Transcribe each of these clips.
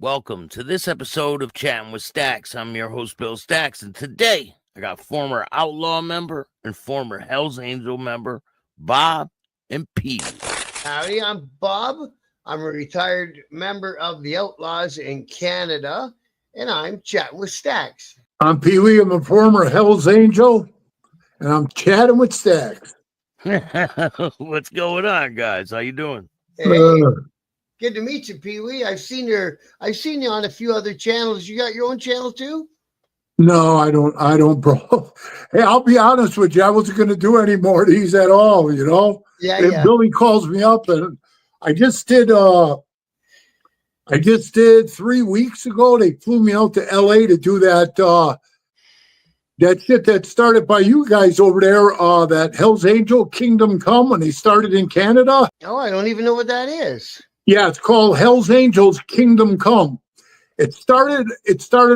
Welcome to this episode of Chattin with Staxx. I'm your host, Bill Staxx, and today I got former Outlaw member and former Hells Angel member, Bob and PeeWee. Howdy, I'm Bob. I'm a retired member of the Outlaws in Canada, and I'm chatting with Staxx. I'm PeeWee. I'm a former Hells Angel, and I'm chatting with Staxx. What's going on, guys? How you doing? Hey, good to meet you, PeeWee. I've seen you on a few other channels. You got your own channel too? No, I don't, bro. Hey, I'll be honest with you. I wasn't going to do any more of these at all, you know? Yeah. Billy calls me up, and I just did 3 weeks ago. They flew me out to LA to do that shit that started by you guys over there, that Hells Angel Kingdom Come, when they started in Canada. Oh, I don't even know what that is. Yeah, it's called Hells Angels Kingdom Come. It started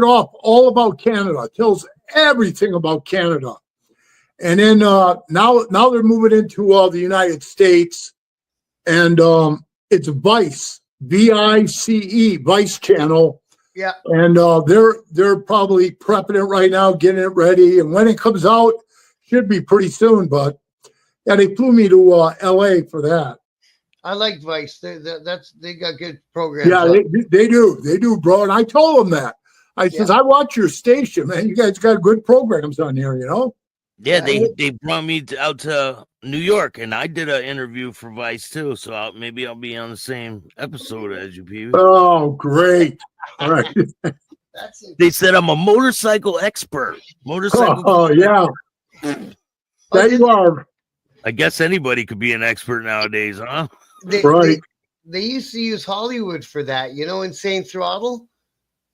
off all about Canada. It tells everything about Canada. And then now they're moving into the United States, and it's Vice, VICE, Vice channel. Yeah. And they're probably prepping it right now, getting it ready. And when it comes out, should be pretty soon. But yeah, they flew me to LA for that. I like Vice. They got good programs. Yeah, they do, bro. And I told them that. I says, I watch your station, man. You guys got good programs on here, you know? Yeah, they brought me out to New York, and I did an interview for Vice too. So maybe I'll be on the same episode as you, PeeWee. Oh, great! All right. They said I'm a motorcycle expert. Oh, yeah. There you are. I guess anybody could be an expert nowadays, huh? Right. They used to use Hollywood for that, you know, Insane Throttle.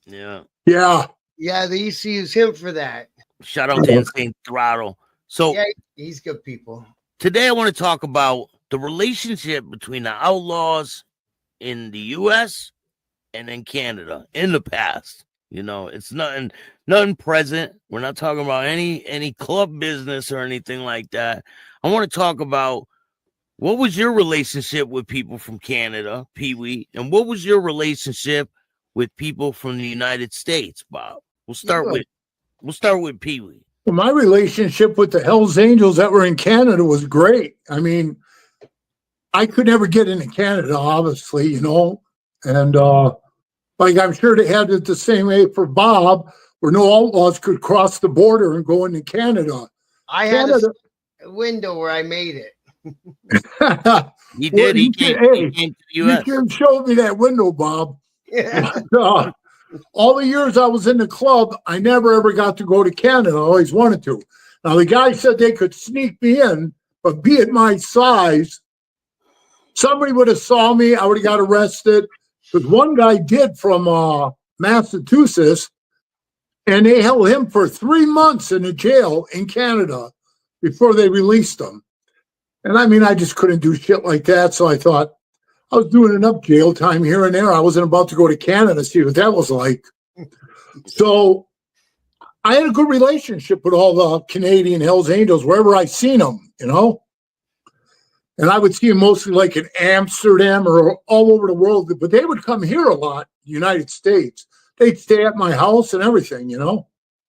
Yeah. Yeah, they used to use him for that. Shout out to Insane Throttle. So yeah, he's good people. Today I want to talk about the relationship between the Outlaws in the US and in Canada in the past. You know, it's nothing present. We're not talking about any club business or anything like that. I want to talk about what was your relationship with people from Canada, PeeWee, and what was your relationship with people from the United States, Bob? We'll start with PeeWee. Well, my relationship with the Hells Angels that were in Canada was great. I mean, I could never get into Canada, obviously, you know, and like I'm sure they had it the same way for Bob, where no outlaws could cross the border and go into Canada. I had a window where I made it. He did. He came to the US. You should show me that window, Bob. Yeah. All the years I was in the club, I never ever got to go to Canada. I always wanted to. Now, the guy said they could sneak me in, but being my size, somebody would have saw me, I would have got arrested. Because one guy did from Massachusetts, and they held him for 3 months in a jail in Canada before they released him. And I mean, I just couldn't do shit like that. So I thought, I was doing enough jail time here and there. I wasn't about to go to Canada to see what that was like. So I had a good relationship with all the Canadian Hells Angels wherever I seen them, you know. And I would see them mostly like in Amsterdam or all over the world. But they would come here a lot, United States. They'd stay at my house and everything, you know.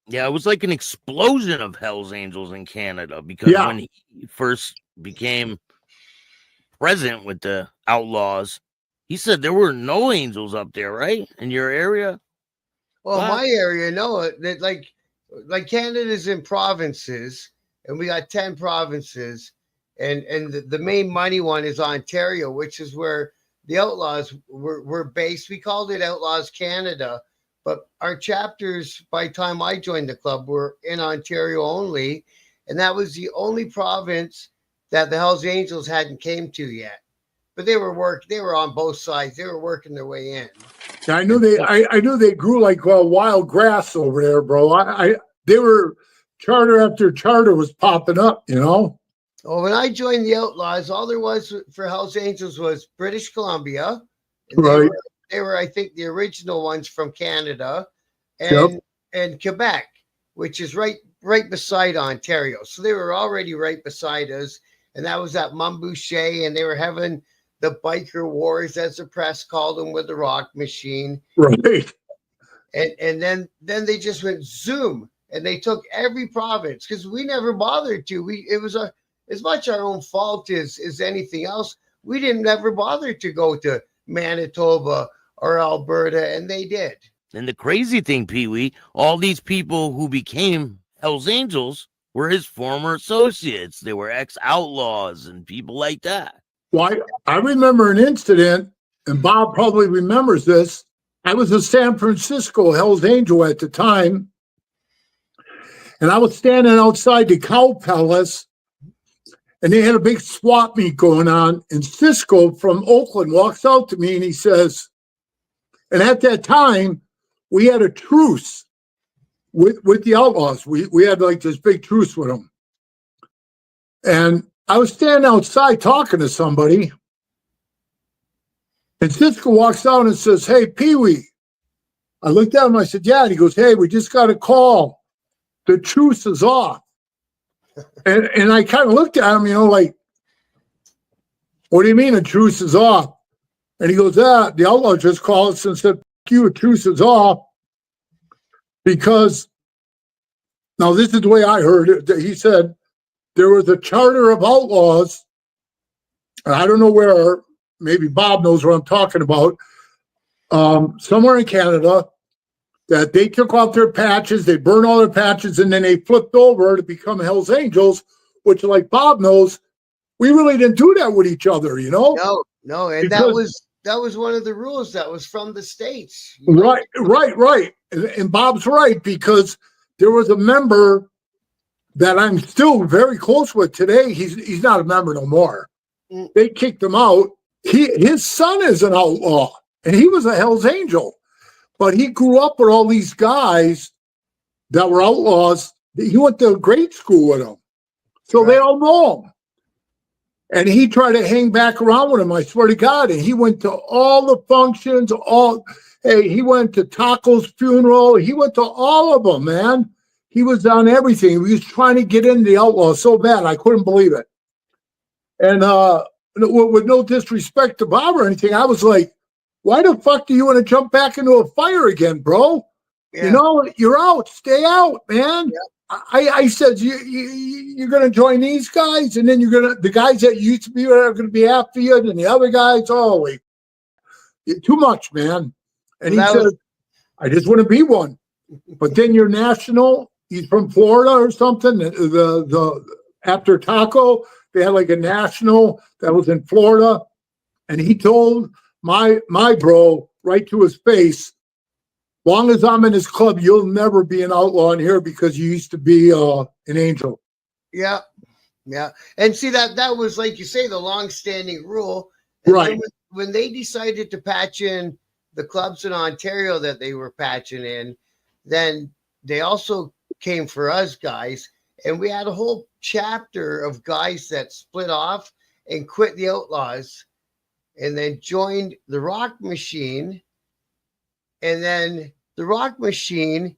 Yeah, it was like an explosion of Hells Angels in Canada because when he first became present with the Outlaws, he said there were no angels up there, right? In your area? Well, my area, no. That like Canada's in provinces, and we got 10 provinces, and the main money one is Ontario, which is where the Outlaws were based. We called it Outlaws Canada, but our chapters, by the time I joined the club, were in Ontario only, and that was the only province that the Hells Angels hadn't came to yet. But they were on both sides. They were working their way in. I knew they grew like wild grass over there, bro. They were charter after charter was popping up, you know. Well, when I joined the Outlaws, all there was for Hells Angels was British Columbia. Right. They were, I think, the original ones from Canada and Quebec, which is right beside Ontario. So they were already right beside us. And that was at Montboucher, and they were having the biker wars, as the press called them, with the rock machine. Right. And then they just went zoom, and they took every province, because we never bothered to. It was as much our own fault as anything else. We didn't ever bother to go to Manitoba or Alberta, and they did. And the crazy thing, Pee-wee, all these people who became Hells Angels were his former associates. They were ex-outlaws and people like that. Well, I remember an incident, and Bob probably remembers this. I was a San Francisco Hells Angel at the time, and I was standing outside the Cow Palace, and they had a big swap meet going on, and Cisco from Oakland walks out to me, and he says, and at that time, we had a truce with the Outlaws. We had like this big truce with them. And I was standing outside talking to somebody, and Cisco walks out and says, "Hey, Pee-wee." I looked at him, I said, "Yeah." And he goes, "Hey, we just got a call. The truce is off." And I kind of looked at him, like, "What do you mean a truce is off?" And he goes, the Outlaw just called us and said, "F you, a truce is off." Because, now this is the way I heard it. He said, there was a charter of outlaws, and I don't know where, maybe Bob knows what I'm talking about, somewhere in Canada, that they took off their patches, they burned all their patches, and then they flipped over to become Hells Angels, which, like Bob knows, we really didn't do that with each other, No, and because, that was one of the rules that was from the States. Right. And Bob's right, because there was a member that I'm still very close with today. He's not a member no more. They kicked him out. His son is an outlaw, and he was a Hells Angel, but he grew up with all these guys that were outlaws. He went to grade school with them, so They all know him. And he tried to hang back around with him, I swear to God. And he went to all the functions, he went to Taco's funeral. He went to all of them, man. He was on everything. He was trying to get into the outlaw so bad. I couldn't believe it. And with no disrespect to Bob or anything, I was like, why the fuck do you want to jump back into a fire again, bro? Yeah. You're out. Stay out, man. Yeah. I said, you're going to join these guys, and then the guys that used to be are going to be after you, and the other guys, too much, man. And he said, I just want to be one. But then you're national. He's from Florida or something. After Taco, they had like a national that was in Florida, and he told my bro right to his face, long as I'm in this club, you'll never be an outlaw in here because you used to be an angel. Yeah. And see, that was, like you say, the long-standing rule. And right. When they decided to patch in the clubs in Ontario that they were patching in, then they also came for us guys. And we had a whole chapter of guys that split off and quit the Outlaws and then joined the Rock Machine. And then the Rock Machine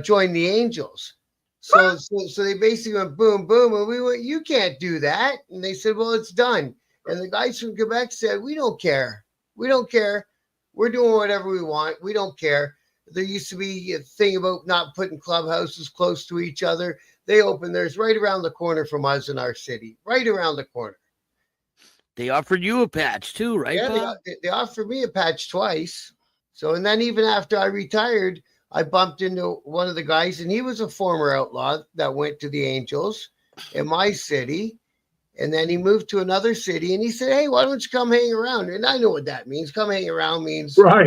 joined the Angels. So they basically went boom, boom. And we went, you can't do that. And they said, well, it's done. And the guys from Quebec said, we don't care. We don't care. We're doing whatever we want. We don't care. There used to be a thing about not putting clubhouses close to each other. They opened theirs right around the corner from us in our city, right around the corner. They offered you a patch too, right? Yeah, they offered me a patch twice. So, and then even after I retired, I bumped into one of the guys, and he was a former outlaw that went to the Angels in my city. And then he moved to another city, and he said, hey, why don't you come hang around? And I know what that means. Come hang around means. Right.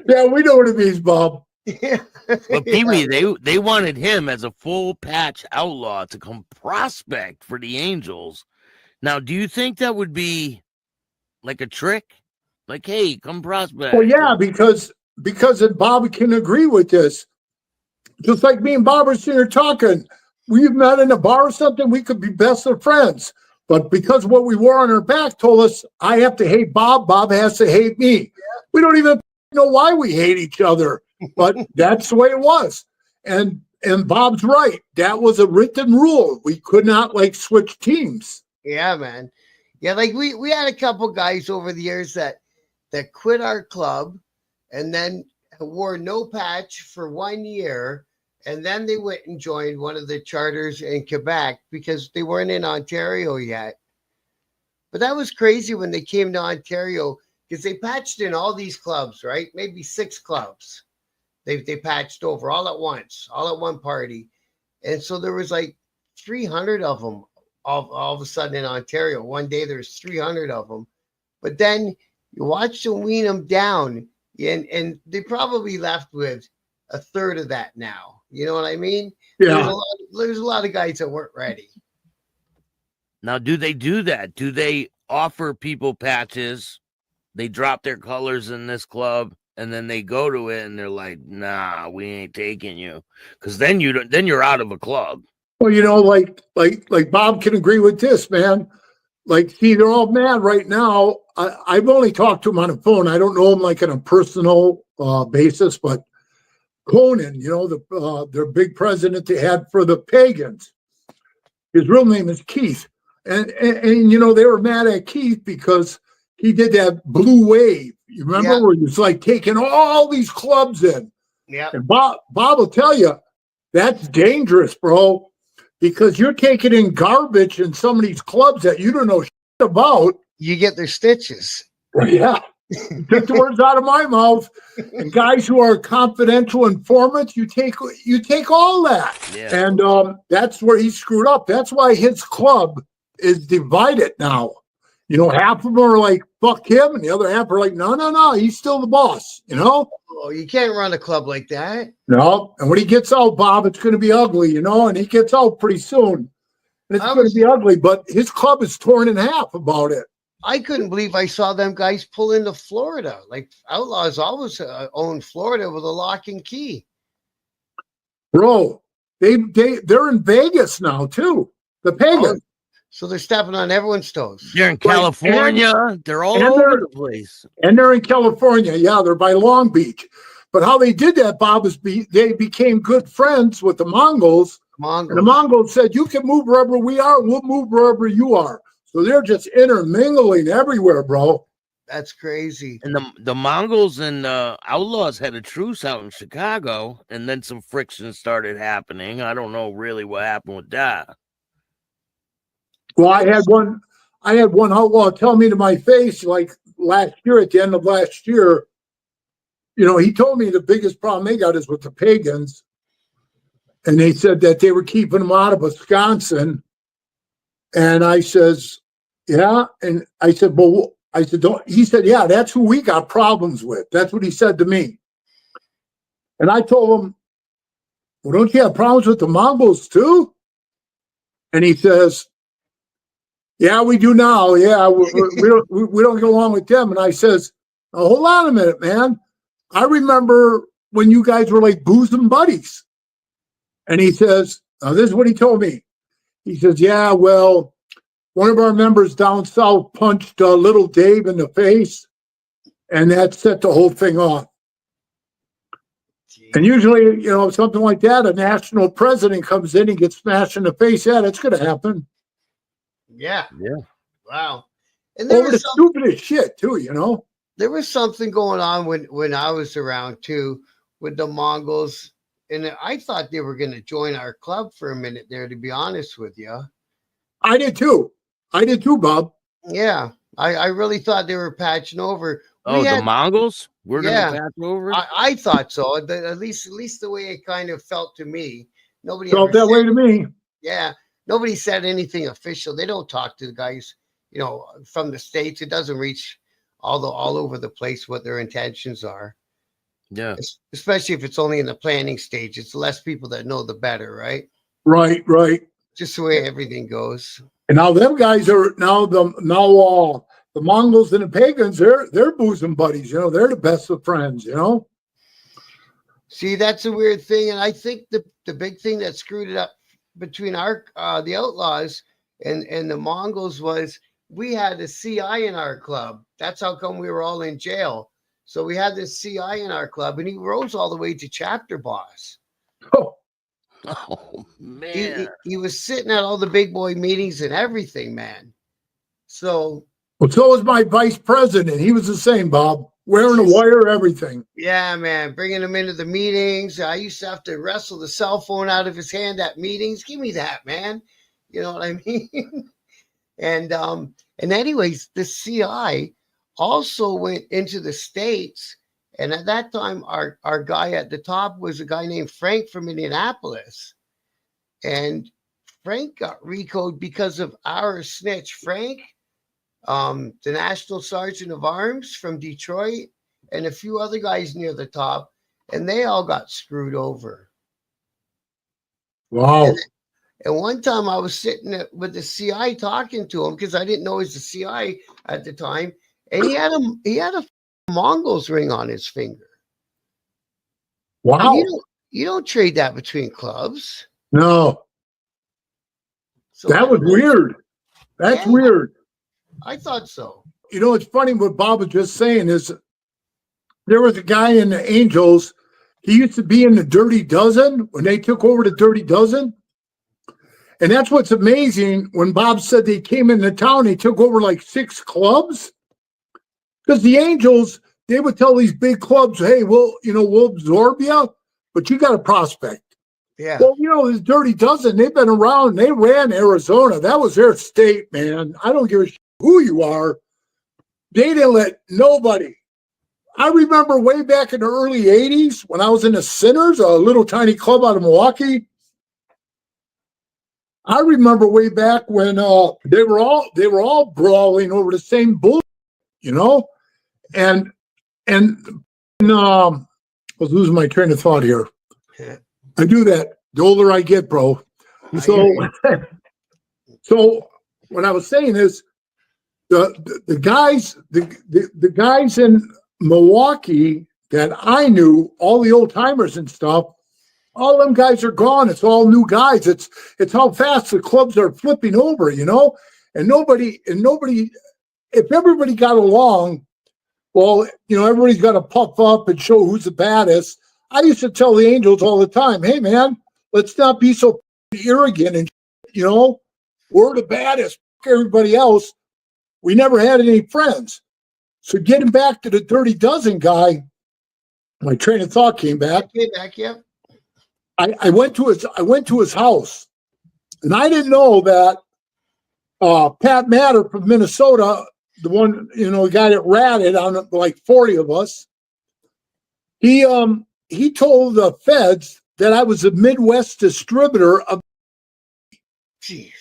Yeah, we know what it means, Bob. Yeah. But Pee-wee, they wanted him as a full patch outlaw to come prospect for the Angels. Now, do you think that would be like a trick? Like, hey, come prospect. Well, yeah, because Bob can agree with this. Just like me and Bob are sitting here talking, we've met in a bar or something, we could be best of friends. But because what we wore on our back told us, I have to hate Bob, Bob has to hate me. Yeah. We don't even know why we hate each other, but that's the way it was. And Bob's right. That was a written rule. We could not switch teams. Yeah, man. Yeah, like we had a couple guys over the years that quit our club and then wore no patch for 1 year, and then they went and joined one of the charters in Quebec because they weren't in Ontario yet. But that was crazy when they came to Ontario because they patched in all these clubs, right? Maybe 6 clubs. They patched over all at once, all at one party. And so there was like 300 of them all of a sudden in Ontario. One day there's 300 of them. But then you watch them wean them down, and they probably left with a third of that now. You know what I mean? Yeah. There's a lot of guys that weren't ready. Now, do they do that? Do they offer people patches? They drop their colors in this club, and then they go to it, and they're like, "Nah, we ain't taking you," because then you're out of a club. Well, like Bob can agree with this, man. Like, see, they're all mad right now. I've only talked to him on the phone. I don't know him like on a personal basis, but Conan, their big president they had for the pagans, his real name is Keith. And they were mad at Keith because he did that blue wave. You remember where he was like taking all these clubs in? Yeah. And Bob will tell you that's dangerous, bro, because you're taking in garbage in some of these clubs that you don't know shit about. You get their stitches. Yeah. Took the words out of my mouth. And guys who are confidential informants, you take all that. Yeah. And that's where he screwed up. That's why his club is divided now. Half of them are like, fuck him, and the other half are like, no, he's still the boss, Oh, you can't run a club like that. No, and when he gets out, Bob, it's going to be ugly, and he gets out pretty soon. And it's going to be ugly, but his club is torn in half about it. I couldn't believe I saw them guys pull into Florida. Like, Outlaws always owned Florida with a lock and key. Bro, they're in Vegas now, too. The Pagans. So they're stepping on everyone's toes. They're in California. They're all over the place. And they're in California. Yeah, they're by Long Beach. But how they did that, Bob, is they became good friends with the Mongols. And the Mongols said, you can move wherever we are. We'll move wherever you are. So they're just intermingling everywhere, bro. That's crazy. And the Mongols and Outlaws had a truce out in Chicago, and then some friction started happening. I don't know really what happened with that. Well, I had one outlaw tell me to my face, like last year, at the end of last year, he told me the biggest problem they got is with the pagans. And they said that they were keeping them out of Wisconsin. And I says, yeah. And I said, don't. He said, yeah, that's who we got problems with. That's what he said to me. And I told him, well, don't you have problems with the Mongols too? And he says, yeah, we do now. Yeah, we don't get along with them. And I says, oh, hold on a minute, man. I remember when you guys were like bosom buddies. And he says, this is what he told me. He says, yeah, well, one of our members down south punched little Dave in the face, and that set the whole thing off. Jeez. And usually, something like that, a national president comes in and gets smashed in the face. Yeah, that's going to happen. Yeah. Wow. And there was stupidest shit too, There was something going on when I was around too with the Mongols, and I thought they were going to join our club for a minute there, to be honest with you. I did too, Bob. Yeah. I really thought they were patching over. The Mongols? We're going to patch over? I thought so. At least the way it kind of felt to me. Nobody felt that way to me. Yeah. Nobody said anything official. They don't talk to the guys, from the States. It doesn't reach all over the place what their intentions are. Yeah. Especially if it's only in the planning stage. It's less people that know, the better, right? Right. Just the way everything goes. And now them guys are the Mongols and the pagans, they're bosom buddies, they're the best of friends, See, that's a weird thing. And I think the big thing that screwed it up between the Outlaws and the Mongols was we had a CI in our club. That's how come we were all in jail. So we had this CI in our club, and he rose all the way to chapter boss. Oh man. He was sitting at all the big boy meetings and everything, man. So. Well, so was my vice president. He was the same, Bob. Wearing a wire, everything. Yeah, man. Bringing him into the meetings. I used to have to wrestle the cell phone out of his hand at meetings. Give me that, man. You know what I mean? And anyways, the CI also went into the States. And at that time, our guy at the top was a guy named Frank from Indianapolis. And Frank got recalled because of our snitch, Frank, the National Sergeant of Arms from Detroit, and a few other guys near the top, and they all got screwed over. Wow. And one time I was sitting with the CI talking to him because I didn't know he was the CI at the time, and he had a Mongols ring on his finger. Wow. You don't trade that between clubs. No. So that was weird. That's weird. I thought so. You know, it's funny what Bob was just saying is there was a guy in the Angels. He used to be in the Dirty Dozen when they took over the Dirty Dozen. And that's what's amazing. When Bob said they came into town, they took over like 6 clubs. Because the Angels, they would tell these big clubs, hey, we'll absorb you, but you got to prospect. Yeah. Well, this Dirty Dozen, they've been around. They ran Arizona. That was their state, man. I don't give a shit who you are. They didn't let nobody. I remember way back in the early 80s when I was in the Sinners, a little tiny club out of Milwaukee. I remember way back when they were all brawling over the same bull, and I was losing my train of thought here. I do that the older I get, bro. So what I was saying is the guys in Milwaukee that I knew, all the old timers and stuff, all them guys are gone. It's all new guys. It's how fast the clubs are flipping over, and nobody, if everybody got along, well, everybody's got to puff up and show who's the baddest. I used to tell the Angels all the time, hey man, let's not be so arrogant and we're the baddest, everybody else. We never had any friends. So getting back to the Dirty Dozen guy, my train of thought came back. Yeah. I went to his house, and I didn't know that Pat Matter from Minnesota, the one, the guy that ratted on like 40 of us, he told the feds that I was a Midwest distributor of. Jeez.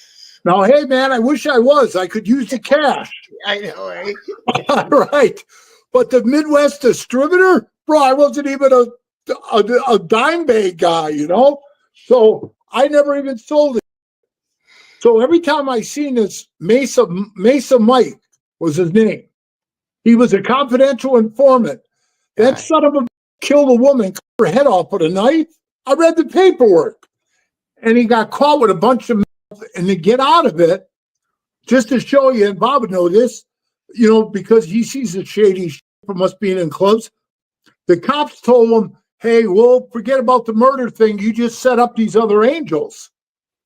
Now, hey man, I wish I was. I could use the cash. I know, eh? Right. But the Midwest distributor, bro, I wasn't even a dime bag guy, So I never even sold it. So every time I seen this Mesa Mike was his name. He was a confidential informant. That son of a killed a woman, cut her head off with a knife. I read the paperwork. And he got caught with a bunch of meth, and to get out of it, just to show you, and Bob would know this, because he sees the shady shit from us being in clubs. The cops told him, hey, well, forget about the murder thing. You just set up these other Angels.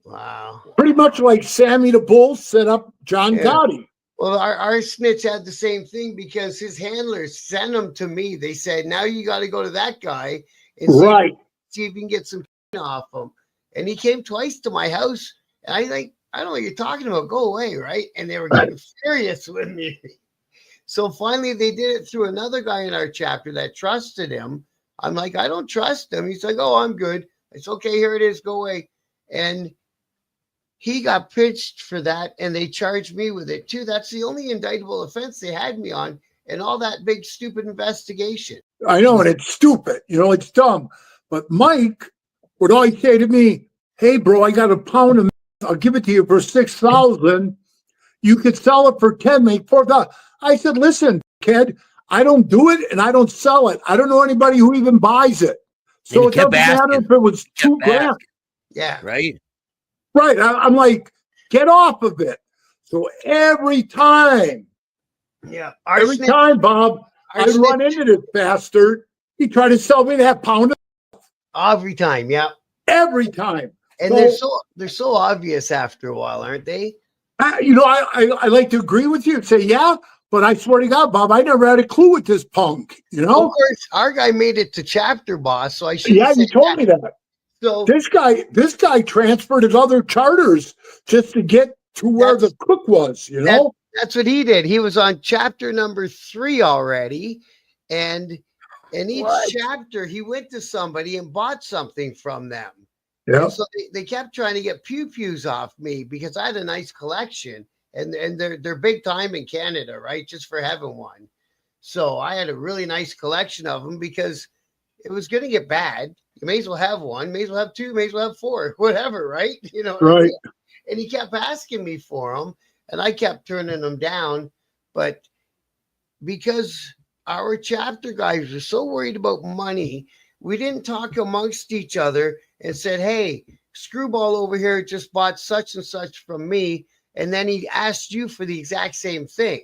Wow. Pretty much like Sammy the Bull set up John Gotti. Well, our snitch had the same thing because his handlers sent him to me. They said, now you got to go to that guy and see if you can get some off him. And he came twice to my house. And I don't know what you're talking about. Go away, right? And they were getting furious with me. So finally, they did it through another guy in our chapter that trusted him. I'm like, I don't trust him. He's like, oh, I'm good. It's okay. Here it is. Go away. And he got pitched for that, and they charged me with it too. That's the only indictable offense they had me on, and all that big stupid investigation. I know, and it's stupid. It's dumb. But Mike would always say to me, hey, bro, I got a pound of meth. I'll give it to you for $6,000. You could sell it for $10,000, make $4,000. I said, listen, kid, I don't do it, and I don't sell it. I don't know anybody who even buys it. So it doesn't matter if it was $2,000. Yeah. Right. Right. I'm like, get off of it. So every time, Bob, I run into this bastard. He tried to sell me that pound. Every time, yeah. Every time. And they're so obvious after a while, aren't they? I like to agree with you and say, yeah, but I swear to God, Bob, I never had a clue with this punk, you know? Of course, our guy made it to chapter boss, so I should. Yeah, you told me that. So this guy transferred his other charters just to get to where the cook was, you know? That's what he did. He was on chapter number 3 already, and in each chapter, he went to somebody and bought something from them. Yeah. So they kept trying to get pew-pews off me because I had a nice collection, and they're big time in Canada, right? Just for having one. So I had a really nice collection of them because it was going to get bad. You may as well have one, may as well have 2, may as well have 4, whatever, right? You know, right? I mean? And he kept asking me for them, and I kept turning them down. But because our chapter guys were so worried about money, we didn't talk amongst each other and said, hey, Screwball over here just bought such and such from me, and then he asked you for the exact same thing.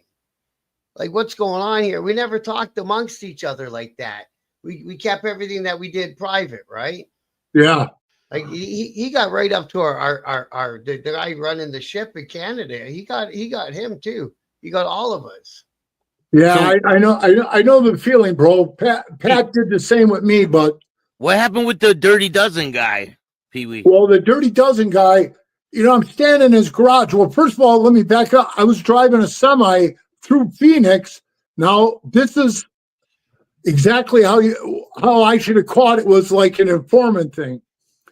Like, what's going on here? We never talked amongst each other like that. We kept everything that we did private, right? Yeah. Like he got right up to the guy running the ship in Canada. He got him too. He got all of us. Yeah, so, I know the feeling, bro. Pat did the same with me, but what happened with the Dirty Dozen guy, Pee-wee? Well, the Dirty Dozen guy, you know, I'm standing in his garage. Well, first of all, let me back up. I was driving a semi through Phoenix. Now, this is exactly how I should have caught it. Was like an informant thing.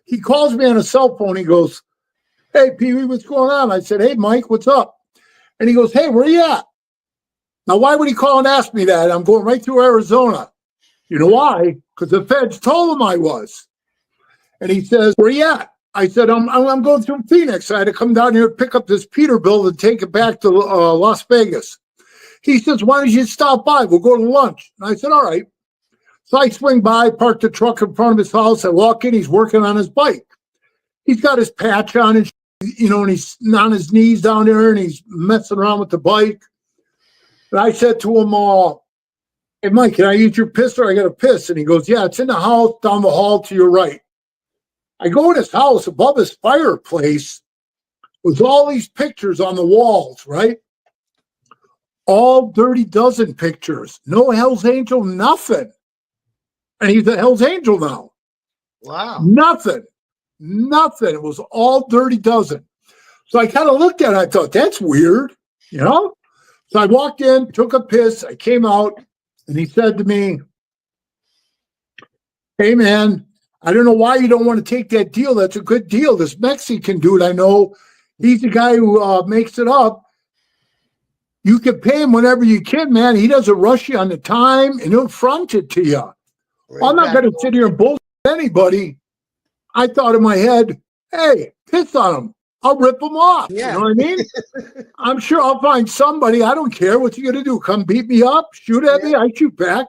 He calls me on a cell phone. He goes, hey, Pee-wee, what's going on? I said, hey, Mike, what's up? And he goes, hey, where you at? Now, why would he call and ask me that? I'm going right through Arizona. You know why? Because the feds told him I was. And he says, where you at? I said, I'm going through Phoenix. I had to come down here and pick up this Peterbilt and take it back to Las Vegas. He says, why don't you stop by? We'll go to lunch. And I said, all right. So I swing by, park the truck in front of his house. I walk in. He's working on his bike. He's got his patch on, and you know, and he's on his knees down there, and he's messing around with the bike. And I said to him, hey, Mike, can I use your pistol? I got a piss. And he goes, yeah, it's in the house down the hall to your right. I go in his house above his fireplace with all these pictures on the walls, right? All Dirty Dozen pictures. No Hells Angel, nothing. And he's a Hells Angel now. Wow. Nothing. It was all Dirty Dozen. So I kind of looked at it. I thought, that's weird, you know? So I walked in, took a piss. I came out, and he said to me, hey, man, I don't know why you don't want to take that deal. That's a good deal. This Mexican dude I know, he's the guy who makes it up. You can pay him whenever you can, man. He doesn't rush you on the time, and he'll front it to you. Well, I'm not going to sit here and bullshit anybody. I thought in my head, hey, piss on him. I'll rip him off. Yeah. You know what I mean? I'm sure I'll find somebody. I don't care. What's he going to do? Come beat me up? Shoot at me? I shoot back.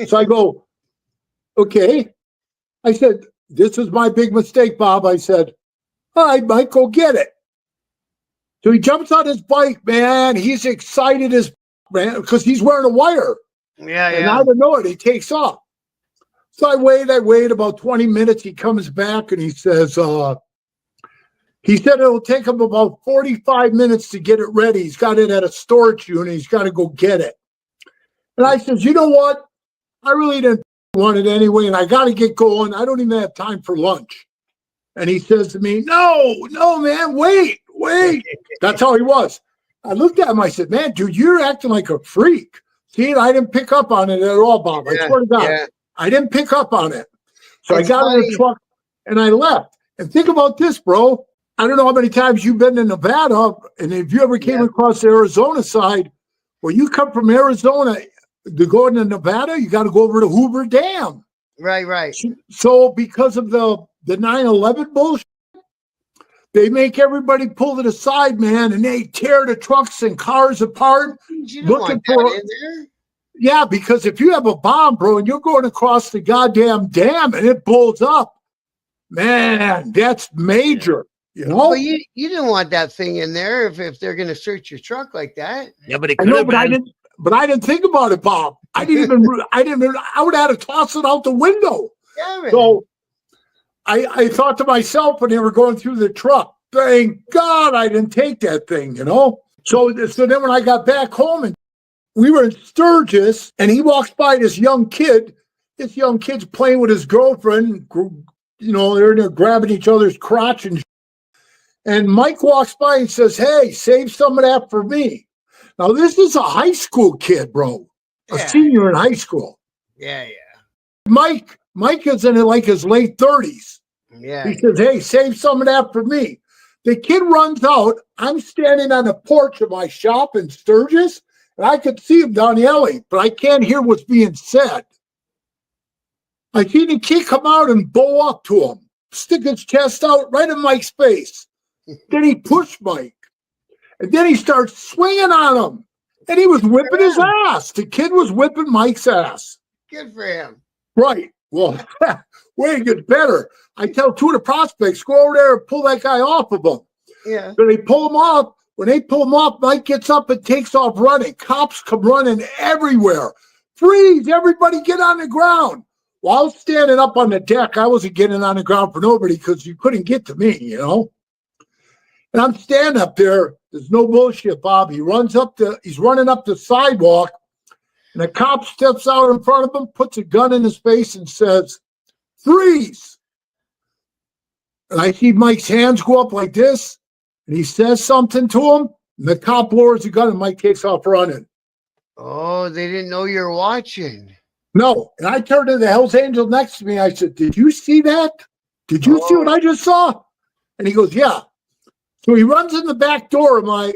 So I go, okay. I said, this is my big mistake, Bob. I said, all right, Mike, go get it. So he jumps on his bike, man. He's excited as man because he's wearing a wire. Yeah, and out of nowhere, he takes off. So I wait about 20 minutes. He comes back and he says, he said it'll take him about 45 minutes to get it ready. He's got it at a storage unit. He's got to go get it. And I says, you know what? I really didn't want it anyway, and I got to get going. I don't even have time for lunch. And he says to me, no, man, wait. That's how he was. I looked at him. I said, man, dude, you're acting like a freak. See, I didn't pick up on it at all, Bob. I swear to God. Yeah. I didn't pick up on it. So I got in the truck and I left. And think about this, bro. I don't know how many times you've been in Nevada, and if you ever came across the Arizona side, when you come from Arizona to go into Nevada, you got to go over to Hoover Dam. Right. So because of the 9/11 bullshit, they make everybody pull to the side, man, and they tear the trucks and cars apart. You don't want that in there? Yeah, because if you have a bomb, bro, and you're going across the goddamn dam and it blows up, man, that's major. You know? Well, you didn't want that thing in there if they're going to search your truck like that. Yeah, but it could have been. But I didn't think about it, Bob. I would have had to toss it out the window. Yeah, man. So I thought to myself when they were going through the truck, thank God I didn't take that thing, you know? So then when I got back home and we were in Sturgis and he walks by this young kid. This young kid's playing with his girlfriend. You know, they're in there grabbing each other's crotch. And Mike walks by and says, hey, save some of that for me. Now, this is a high school kid, bro. A senior in high school. Yeah. Mike is in like his late 30s. Yeah. He says, hey, save some of that for me. The kid runs out. I'm standing on the porch of my shop in Sturgis, and I could see him down the alley, but I can't hear what's being said. I see the kid come out and bow up to him, stick his chest out right in Mike's face. Then he pushed Mike. And then he starts swinging on him. And he was whipping his ass. The kid was whipping Mike's ass. Good for him. Right. Well, wait, it gets better. I tell two of the prospects, go over there and pull that guy off of him. Yeah. So they pull him off. When they pull him off, Mike gets up and takes off running. Cops come running everywhere. Freeze, everybody get on the ground. While I was standing up on the deck, I wasn't getting on the ground for nobody because you couldn't get to me, you know. And I'm standing up there. There's no bullshit, Bob. He's running up the sidewalk, and a cop steps out in front of him, puts a gun in his face, and says, freeze. And I see Mike's hands go up like this, and he says something to him, and the cop lowers the gun, and Mike takes off running. Oh, they didn't know you were watching. No. And I turned to the Hells Angel next to me. I said, did you see that? Did you see what I just saw? And he goes, yeah. So he runs in the back door of I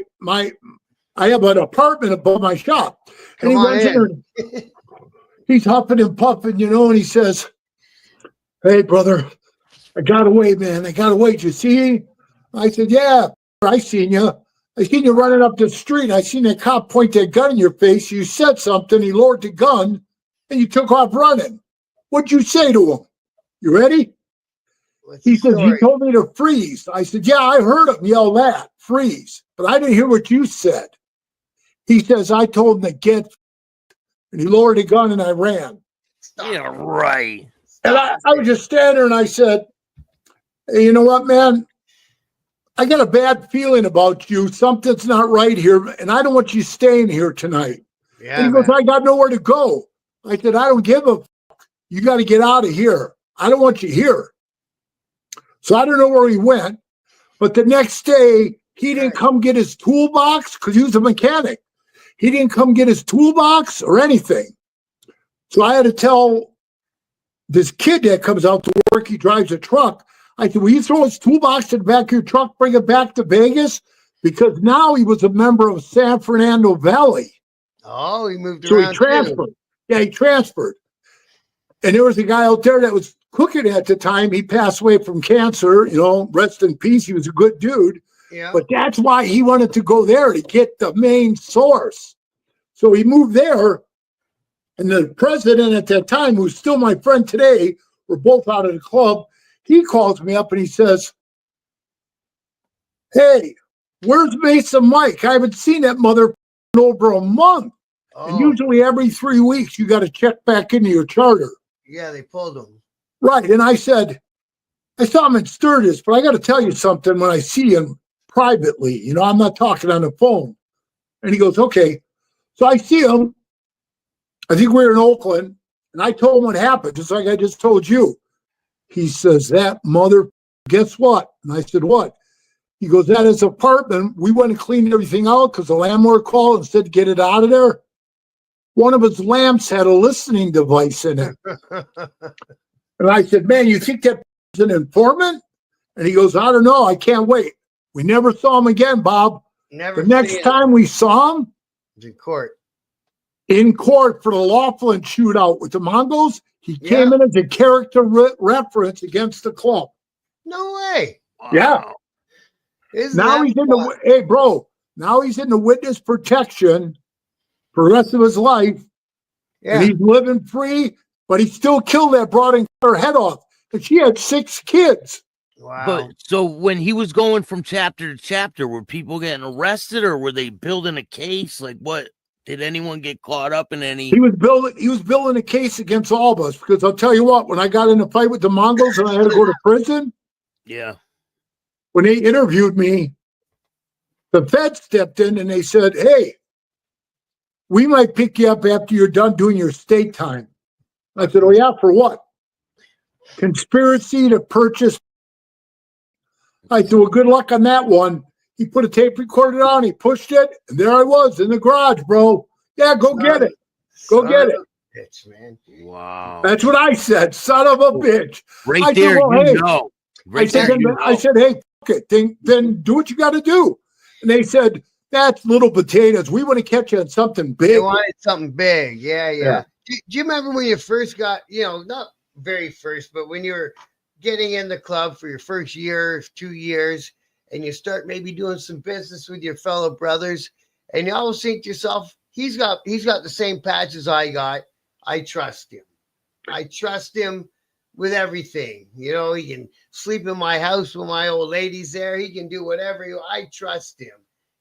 have an apartment above my shop. And he runs in there. He's huffing and puffing, you know, and he says, hey, brother, I got away, man. I got away. Did you see? I said, yeah, I seen you. I seen you running up the street. I seen that cop point that gun in your face. You said something. He lowered the gun, and you took off running. What'd you say to him? You ready? He says, he told me to freeze. I said, yeah, I heard him yell that, freeze. But I didn't hear what you said. He says, I told him to get, and he lowered the gun and I ran. Yeah, right. And I was just standing there and I said, hey, you know what, man? I got a bad feeling about you. Something's not right here, and I don't want you staying here tonight. Yeah, and he goes, I got nowhere to go. I said, I don't give a fuck. You got to get out of here. I don't want you here. So I don't know where he went, but the next day, he didn't come get his toolbox because he was a mechanic. He didn't come get his toolbox or anything. So I had to tell this kid that comes out to work, he drives a truck. I said, will you throw his toolbox in the back of your truck, bring it back to Vegas? Because now he was a member of San Fernando Valley. Oh, he moved around. So he transferred. Too. Yeah, he transferred. And there was a guy out there that was cooking at the time. He passed away from cancer, you know, rest in peace. He was a good dude. Yeah. But that's why he wanted to go there to get the main source. So he moved there. And the president at that time, who's still my friend today, we're both out of the club. He calls me up and he says, hey, where's Mason Mike? I haven't seen that mother in over a month. Oh. And usually every 3 weeks, you got to check back into your charter. Yeah, they pulled him. Right. And I said, I saw him in Sturgis, but I got to tell you something when I see him privately. You know, I'm not talking on the phone. And he goes, okay. So I see him. I think we were in Oakland. And I told him what happened, just like I just told you. He says, that mother, guess what? And I said, what? He goes, at his apartment, we went and cleaned everything out because the landlord called and said, get it out of there. One of his lamps had a listening device in it. And I said, man, you think that is an informant? And he goes, I don't know. I can't wait. We never saw him again, Bob. Never. The next time we saw him, it was in court. In court for the Laughlin shootout with the Mongols. He came in as a character reference against the club. No way. Yeah. Now he's in the, hey, bro, now he's in the witness protection for the rest of his life. Yeah. And he's living free, but he still killed that broad and cut her head off. And she had 6 kids. Wow. But so when he was going from chapter to chapter, were people getting arrested or were they building a case? Like what? Did anyone get caught up in any? He was building a case against all of us because I'll tell you what, when I got in a fight with the Mongols and I had to go to prison. Yeah. when they interviewed me, the feds stepped in and they said, hey, we might pick you up after you're done doing your state time. I said, oh, yeah, for what? Conspiracy to purchase. I said, well, good luck on that one. He put a tape recorder on, he pushed it, and there I was in the garage, bro. Yeah, go get it. Go get it. Bitch, man. Wow. That's what I said, son of a bitch. Right I there, said, well, hey. Right I said, hey, fuck it. Then do what you got to do. And they said, that's little potatoes. We want to catch you on something big. They wanted something big. Yeah. Do you remember when you first got, not very first, but when you were getting in the club for your first year, 2 years, and you start maybe doing some business with your fellow brothers, and you always think to yourself, he's got the same patch as I got. I trust him. I trust him with everything. He can sleep in my house when my old lady's there. He can do whatever. I trust him.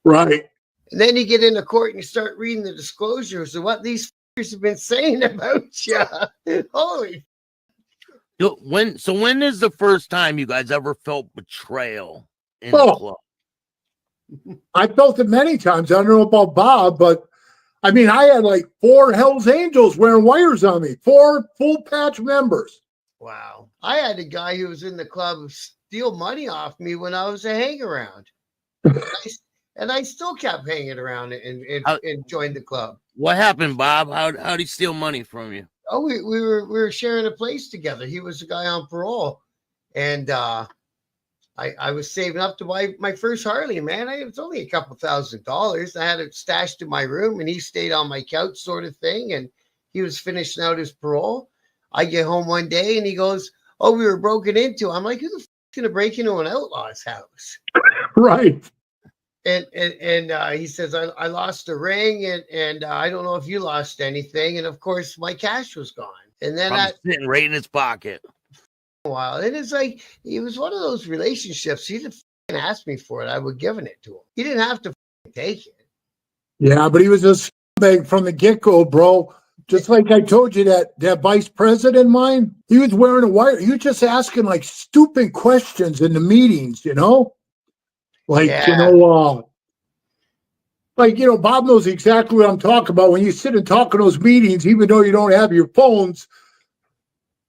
Right. And then you get into court and you start reading the disclosures of what these f***ers have been saying about you. Holy. When is the first time you guys ever felt betrayal in the club? I felt it many times. I don't know about Bob, but I mean, I had like 4 Hells Angels wearing wires on me, 4 full patch members. Wow. I had a guy who was in the club steal money off me when I was a hang around. And I still kept hanging around and joined the club. What happened, Bob? How'd he steal money from you? Oh, we were sharing a place together. He was a guy on parole. And I was saving up to buy my first Harley, man. It was only a couple $1,000s. I had it stashed in my room, and he stayed on my couch, sort of thing. And he was finishing out his parole. I get home one day, and he goes, "Oh, we were broken into." I'm like, "Who the f*** is gonna break into an outlaw's house?" Right. And he says, "I lost a ring, and I don't know if you lost anything." And of course, my cash was gone. And then sitting right in his pocket. While and it's like it was one of those relationships. He didn't ask me for it. I would given it to him. He didn't have to take it. Yeah, but he was a scumbag from the get-go, bro. Just like I told you that vice president mine, he was wearing a wire. He was just asking like stupid questions in the meetings, Like, Bob knows exactly what I'm talking about. When you sit and talk in those meetings, even though you don't have your phones,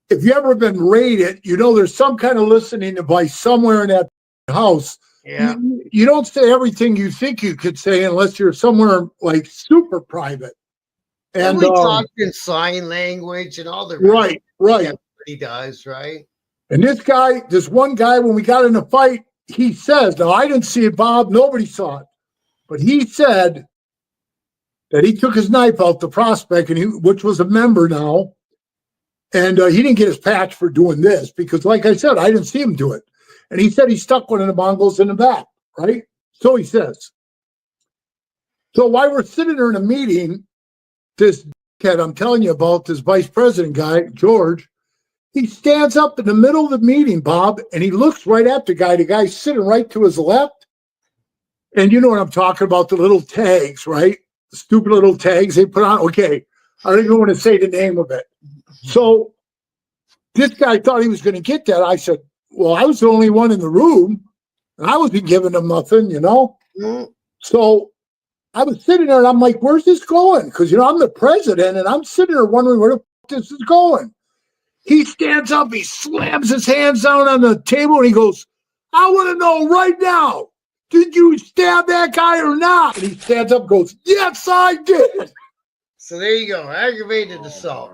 if you've ever been raided, there's some kind of listening device somewhere in that house. Yeah. You don't say everything you think you could say unless you're somewhere like super private. And we talked in sign language and all the right. He does, right? And this one guy, when we got in a fight, he says, now I didn't see it, Bob, nobody saw it, but he said that he took his knife out the prospect, which was a member now, and he didn't get his patch for doing this because, like I said, I didn't see him do it. And he said he stuck one of the Mongols in the back, right? So he says. So while we're sitting there in a meeting, this kid I'm telling you about, this vice president guy, George, he stands up in the middle of the meeting, Bob, and he looks right at the guy. The guy's sitting right to his left. And you know what I'm talking about, the little tags, right? The stupid little tags they put on. Okay, I don't even want to say the name of it. So this guy thought he was going to get that. I said, well, I was the only one in the room, and I wasn't giving him nothing, Mm-hmm. So I was sitting there, and I'm like, where's this going? Because, I'm the president, and I'm sitting there wondering where the fuck this is going. He stands up, he slams his hands down on the table, and he goes, I want to know right now, did you stab that guy or not? And he stands up and goes, yes, I did. So there you go, aggravated assault.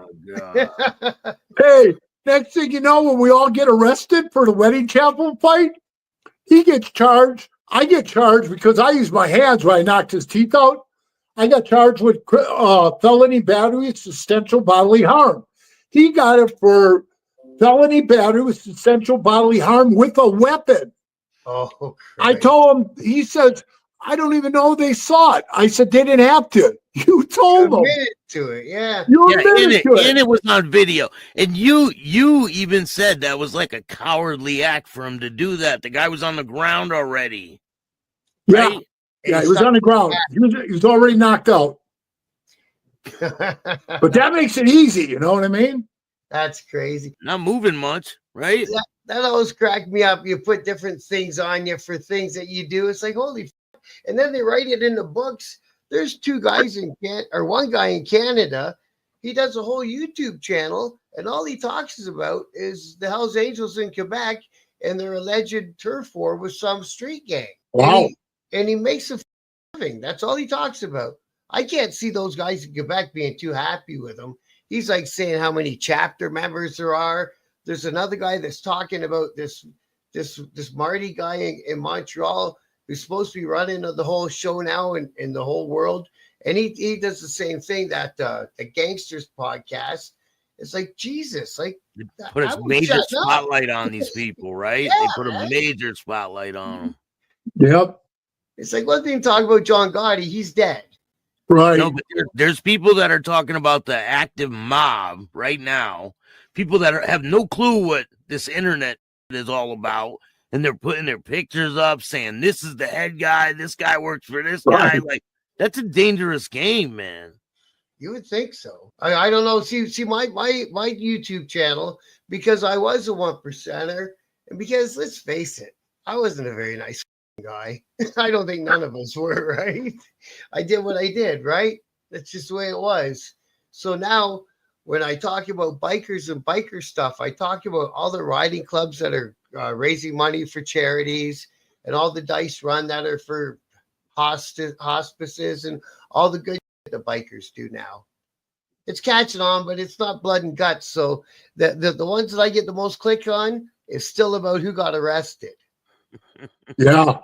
Hey, next thing you know, when we all get arrested for the wedding chapel fight, he gets charged. I get charged because I used my hands when I knocked his teeth out. I got charged with felony battery with substantial bodily harm. He got it for felony battery with substantial bodily harm with a weapon. Oh, Christ. I told him, he says, I don't even know they saw it. I said, they didn't have to. You told them. Admitted to it, yeah. You admitted to it. And it was on video. And you even said that was like a cowardly act for him to do that. The guy was on the ground already. Yeah. Right? Yeah, he was on the ground. He was already knocked out. But that makes it easy, you know what I mean? That's crazy. Not moving much. right? That always cracked me up. You put different things on you for things that you do. It's like, holy f-. And then they write it in the books. There's two guys or one guy in Canada. He does a whole YouTube channel, and all he talks about is the Hells Angels in Quebec and their alleged turf war with some street gang. Wow. And he makes a living. That's all he talks about. I can't see those guys in Quebec being too happy with him. He's like saying how many chapter members there are. There's another guy that's talking about this Marty guy in Montreal who's supposed to be running the whole show now in the whole world. And he does the same thing that the Gangsters podcast. It's like, Jesus, like they put a major spotlight on these people, right? Yeah, they put a major spotlight on them. Yep. It's like one thing talking about John Gotti, he's dead. Right. No, but there's people that are talking about the active mob right now. People that have no clue what this internet is all about, and they're putting their pictures up saying this is the head guy, this guy works for this guy. Like, that's a dangerous game, man. You would think so. I don't know. See my YouTube channel, because I was a 1%er, and because let's face it, I wasn't a very nice guy. I don't think none of us were, right? I did what I did, right? That's just the way it was. So now when I talk about bikers and biker stuff, I talk about all the riding clubs that are raising money for charities, and all the dice run that are for hospices, and all the good the bikers do now. It's catching on, but it's not blood and guts. So the ones that I get the most click on is still about who got arrested. Yeah.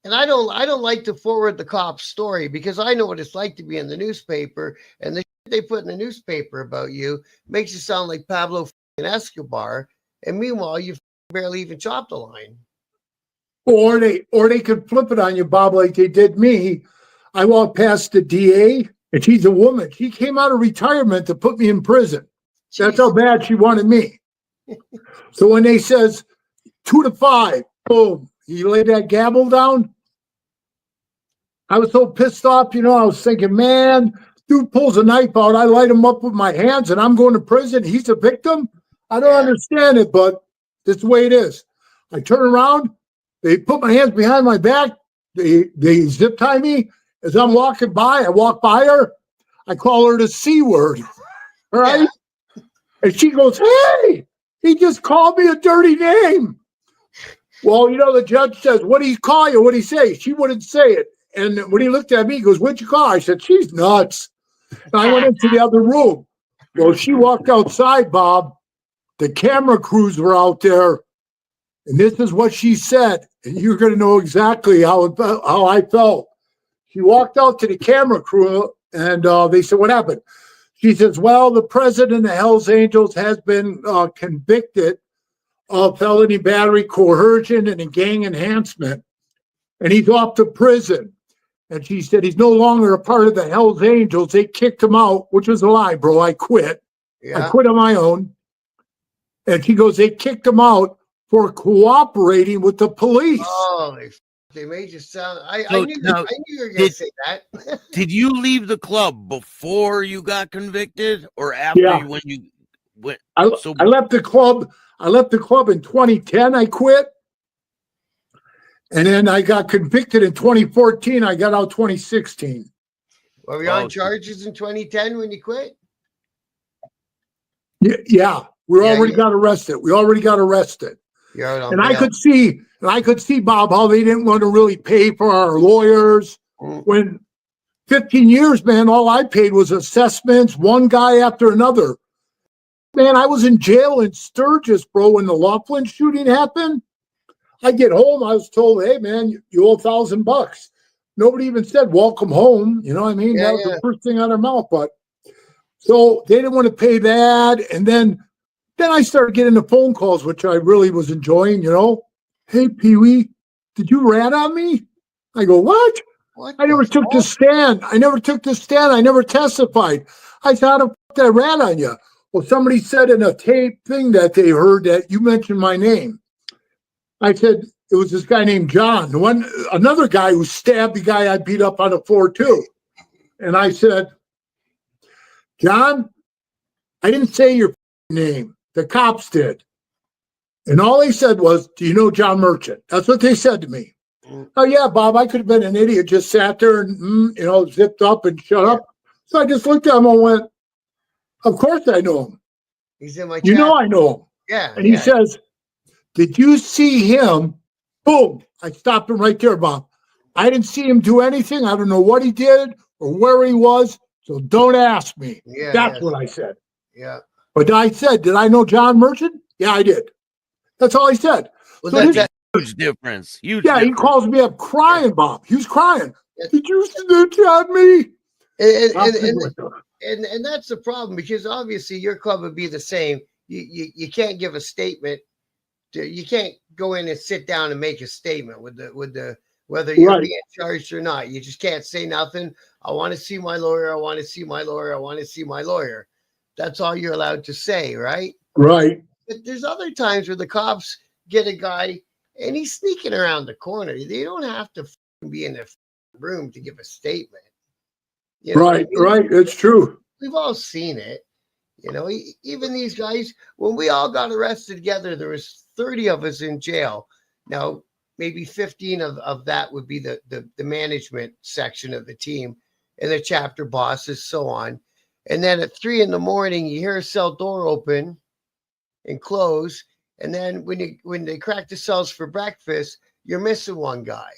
And I don't like to forward the cop's story, because I know what it's like to be in the newspaper, and the shit they put in the newspaper about you makes you sound like Pablo Escobar, and meanwhile you barely even chopped a line. Or they could flip it on you, Bob, like they did me. I walked past the DA, and she's a woman. She came out of retirement to put me in prison. Jeez. That's how bad she wanted me. So when they says 2 to 5, boom, you lay that gavel down. I was so pissed off, I was thinking, man, dude pulls a knife out. I light him up with my hands, and I'm going to prison. He's a victim. I don't understand it, but that's the way it is. I turn around. They put my hands behind my back. They zip tie me. As I'm walking by, I walk by her. I call her the C word. All right? Yeah. And she goes, hey, he just called me a dirty name. Well, the judge says, what did he call you? What did he say? She wouldn't say it. And when he looked at me, he goes, what'd you call her? I said, she's nuts. And I went into the other room. Well, she walked outside, Bob. The camera crews were out there. And this is what she said. And you're going to know exactly how I felt. She walked out to the camera crew, and they said, what happened? She says, well, the president of Hells Angels has been convicted of felony battery, coercion, and a gang enhancement. And he's off to prison. And she said, he's no longer a part of the Hells Angels. They kicked him out, which was a lie, bro. I quit. Yeah. I quit on my own. And she goes, they kicked him out for cooperating with the police. Oh, they made you sound. I knew you were going to say that. Did you leave the club before you got convicted, or after when you went? I left the club. I left the club in 2010. I quit. And then I got convicted in 2014. I got out 2016. Were you on charges in 2010 when you quit? Yeah. We already got arrested. And I could see, Bob, how they didn't want to really pay for our lawyers. When 15 years, man, all I paid was assessments, one guy after another. Man, I was in jail in Sturgis, bro, when the Laughlin shooting happened. I get home, I was told, hey, man, you owe $1,000. Nobody even said, welcome home. You know what I mean? That was the first thing out of their mouth. But so they didn't want to pay that. And then I started getting the phone calls, which I really was enjoying, Hey, PeeWee, did you rat on me? I go, what? I never took the stand. I never testified. I said, how the fuck did I rat on you? Well, somebody said in a tape thing that they heard that you mentioned my name. I said, it was this guy named John, another guy who stabbed the guy I beat up on the floor too. And I said, John, I didn't say your name. The cops did. And all they said was, "Do you know John Merchant?" That's what they said to me. Oh, yeah, Bob, I could have been an idiot, just sat there and, zipped up and shut up. So I just looked at him and went, of course I know him. He's in my You know I know him. Yeah. And he says, did you see him? Boom. I stopped him right there, Bob. I didn't see him do anything. I don't know what he did or where he was. So don't ask me. Yeah, That's what I said. Yeah. But I said, did I know John Merchant? Yeah, I did. That's all I said. Well, so that's huge difference. Huge. Yeah, difference. he calls me up crying, Bob. He was crying. Did you snitch on me? And that's the problem, because obviously your club would be the same. You can't give a statement. You can't go in and sit down and make a statement with the whether you're being charged or not. You just can't say nothing. I want to see my lawyer. I want to see my lawyer. I want to see my lawyer. That's all you're allowed to say, right? Right. But there's other times where the cops get a guy and he's sneaking around the corner. They don't have to be in the room to give a statement. You know, right. It's true. We've all seen it. You know, even these guys, when we all got arrested together, there was 30 of us in jail. Now, maybe 15 of that would be the management section of the team and the chapter bosses, so on. And then at 3 a.m, you hear a cell door open and close. And then when they crack the cells for breakfast, you're missing one guy.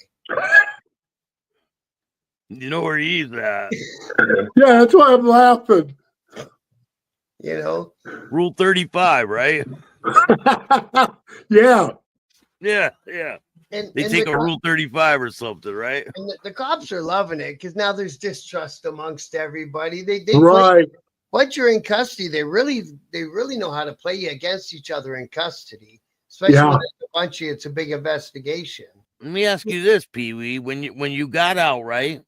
You know where he's at. Yeah, that's why I'm laughing. You know, Rule 35, right? Yeah. And they take a Rule 35 or something, right? And the cops are loving it because now there's distrust amongst everybody. They right. Once you're in custody, they really know how to play you against each other in custody. Especially when there's a bunch of you, it's a big investigation. Let me ask you this, Pee-wee. When you got out, right?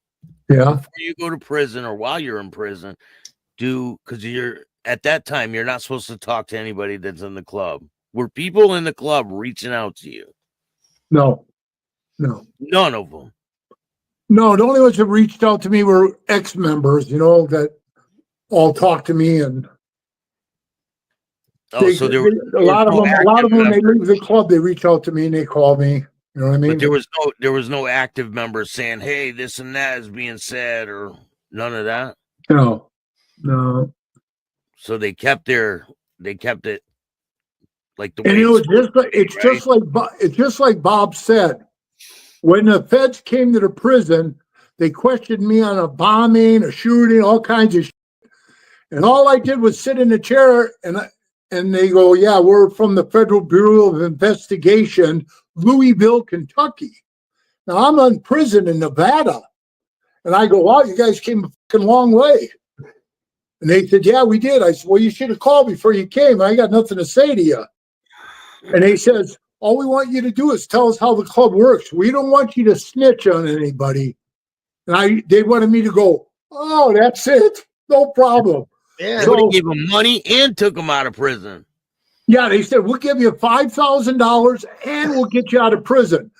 Yeah. Before you go to prison or while you're in prison, because you're at that time, you're not supposed to talk to anybody that's in the club. Were people in the club reaching out to you? No. None of them. No, the only ones that reached out to me were ex-members, that all talked to me, and a lot of them when they leave the club, they reach out to me and they call me. You know what I mean? But there was no active members saying, "Hey, this and that is being said," or none of that. No. So they kept it like the way. And it's just like Bob said. When the feds came to the prison, they questioned me on a bombing, a shooting, all kinds of shit. And all I did was sit in a chair and they go, "Yeah, we're from the Federal Bureau of Investigation, Louisville, Kentucky." Now I'm in prison in Nevada. And I go, "Wow, you guys came a fucking long way." And they said, "Yeah, we did." I said, "Well, you should have called before you came. I got nothing to say to you." And they says, "All we want you to do is tell us how the club works. We don't want you to snitch on anybody." And they wanted me to go, "Oh, that's it. No problem." Yeah. So, they gave him money and took him out of prison. Yeah, they said, "We'll give you $5,000 and we'll get you out of prison."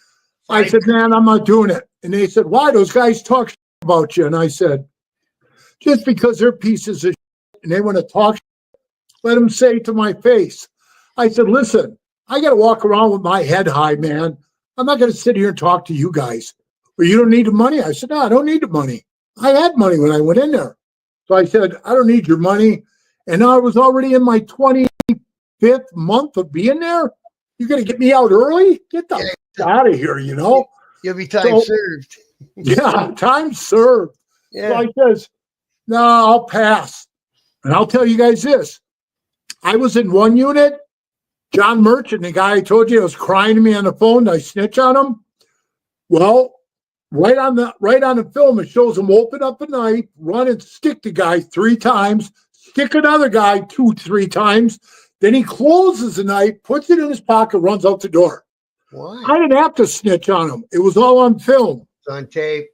I said, "Man, I'm not doing it." And they said, "Why? Those guys talk about you." And I said, "Just because they're pieces of shit and they want to talk, let them say it to my face." I said, "Listen, I got to walk around with my head high, man. I'm not going to sit here and talk to you guys. Well, you don't need the money?" I said, "No, I don't need the money. I had money when I went in there." So I said, "I don't need your money." And I was already in my 25th month of being there. You're going to get me out early? Get the out of here, You'll be time served. Yeah, time served. Yeah. So I says, "No, I'll pass." And I'll tell you guys this. I was in one unit. John Merchant, the guy I told you was crying to me on the phone. I snitch on him. Well, right on the film, it shows him open up a knife, run and stick the guy 3 times, stick another guy 2-3 times. Then he closes the knife, puts it in his pocket, runs out the door. Why? I didn't have to snitch on him. It was all on film. It's on tape.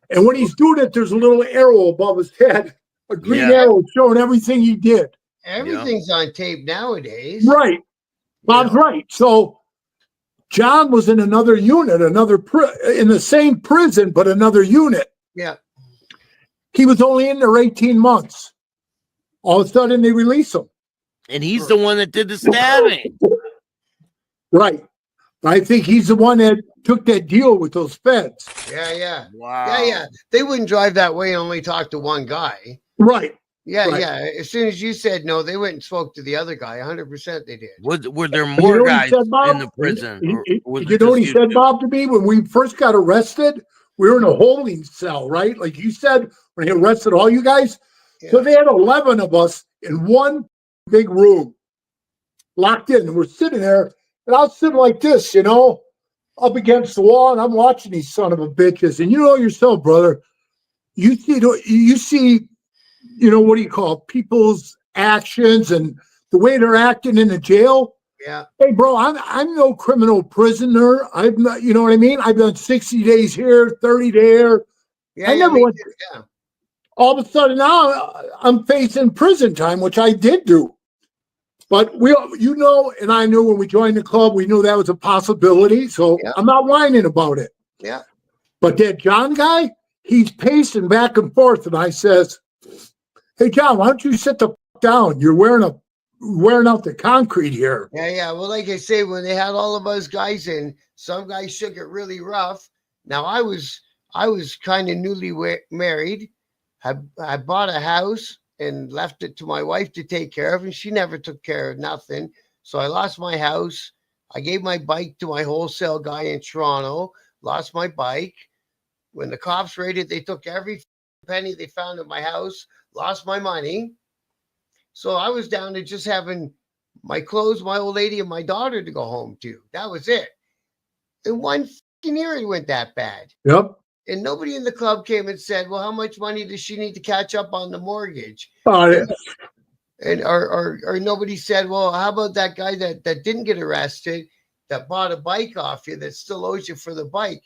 And when he's doing it, there's a little arrow above his head, a green arrow showing everything he did. Everything's on tape nowadays. Right. Bob's right. So John was in another unit, in the same prison, but another unit. Yeah. He was only in there 18 months. All of a sudden, they release him. And he's the one that did the stabbing. Right. I think he's the one that took that deal with those feds. Yeah. Wow. Yeah. They wouldn't drive that way and only talk to one guy. Right. Yeah. Right. Yeah. As soon as you said no, they went and spoke to the other guy. 100% they did. Were there And you more know what he guys said, Bob? in the prison? Or was You it know what just he you said, two? Bob, to me? When we first got arrested, we were in a holding cell, right? Like you said, when he arrested all you guys. Yeah. So they had 11 of us in one big room, locked in. And we're sitting there, and I was sitting like this, you know, up against the wall, and I'm watching these son of a bitches. And you know yourself, brother, you see, you know, what do you call it? People's actions and the way they're acting in the jail. Yeah. Hey, bro, I'm no criminal prisoner. I'm not, you know what I mean? I've done 60 days here, 30 there. Yeah. I never Me went. too, yeah. All of a sudden now I'm facing prison time, which I did do. But you know, and I knew when we joined the club, we knew that was a possibility. So Yeah. I'm not whining about it. Yeah. But that John guy, he's pacing back and forth, and I says, "Hey, John, why don't you sit the fuck down? You're wearing out the concrete here." Yeah. Well, like I say, when they had all of us guys in, some guys shook it really rough. Now I was kind of newly married. I bought a house and left it to my wife to take care of, and she never took care of nothing. So I lost my house. I gave my bike to my wholesale guy in Toronto. Lost my bike. When the cops raided, they took every penny they found at my house. Lost my money. So I was down to just having my clothes, my old lady, and my daughter to go home to. That was it. In one fucking year, it went that bad. Yep. And nobody in the club came and said, "Well, how much money does she need to catch up on the mortgage?" Yeah. And or nobody said, "Well, how about that guy that didn't get arrested, that bought a bike off you that still owes you for the bike?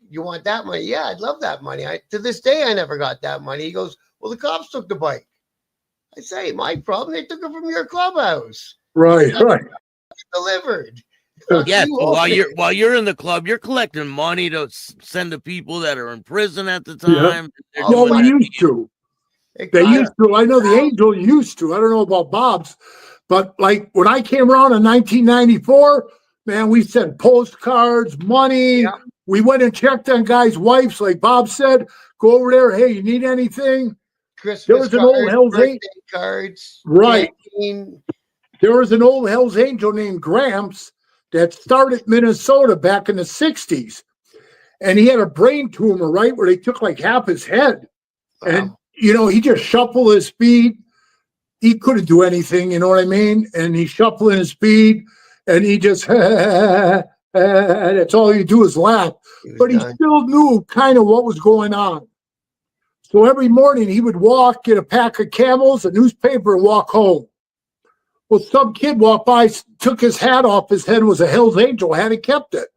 You want that money?" Yeah, I'd love that money. To this day, I never got that money. He goes, "Well, the cops took the bike." I say, "My problem. They took it from your clubhouse. Right. Delivered." Yeah, so while you're in the club, you're collecting money to send to people that are in prison at the time. Yeah. Well, we used to. They used to. I know the Angel used to. I don't know about Bob's, but like when I came around in 1994, man, we sent postcards, money. Yeah. We went and checked on guys' wives, like Bob said. Go over there. Hey, you need anything? Christmas There was an old Hells Angel cards. Right. Canteen. There was an old Hells Angel named Gramps that started Minnesota back in the 60s. And he had a brain tumor, right, where they took like half his head. Wow. And, you know, he just shuffled his feet. He couldn't do anything, you know what I mean? And he shuffling his feet, and he just, that's all you do is laugh. But he still knew kind of what was going on. So every morning he would walk, get a pack of Camels, a newspaper, and walk home. Well, some kid walked by, took his hat off his head, was a Hells Angel, hadn't kept it.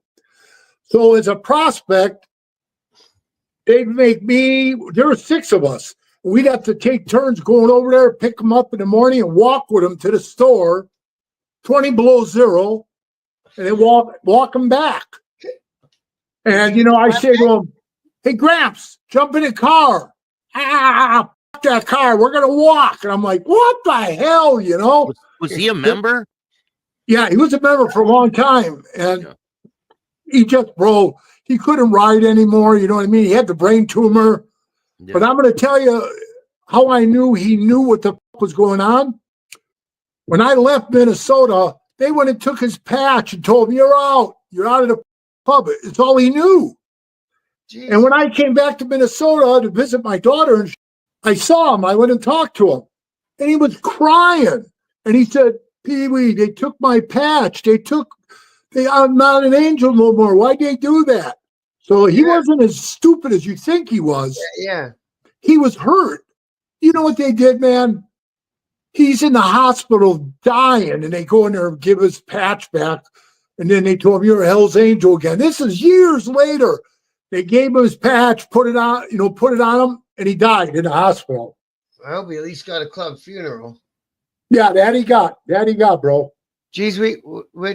So as a prospect, they'd make me, there were 6 of us. We'd have to take turns going over there, pick them up in the morning and walk with them to the store, 20 below zero, and then walk them back. And, you know, I say to him, "Hey, Gramps, jump in the car." "Ah, fuck that car. We're going to walk." And I'm like, what the hell, you know? Was he a member? Yeah, he was a member for a long time. And he just, bro, he couldn't ride anymore. You know what I mean? He had the brain tumor. Yeah. But I'm going to tell you how I knew he knew what the fuck was going on. When I left Minnesota, they went and took his patch and told him, "You're out. You're out of the pub." It's all he knew. Jeez. And when I came back to Minnesota to visit my daughter, and I saw him. I went and talked to him. And he was crying. And he said, "PeeWee, they took my patch. I'm not an angel no more. Why'd they do that?" So he wasn't as stupid as you think he was. Yeah. He was hurt. You know what they did, man? He's in the hospital dying, and they go in there and give his patch back. And then they told him, "You're a Hells Angel again." This is years later. They gave him his patch, put it on him, and he died in the hospital. I hope he at least got a club funeral. Yeah, that he got, bro. Geez, we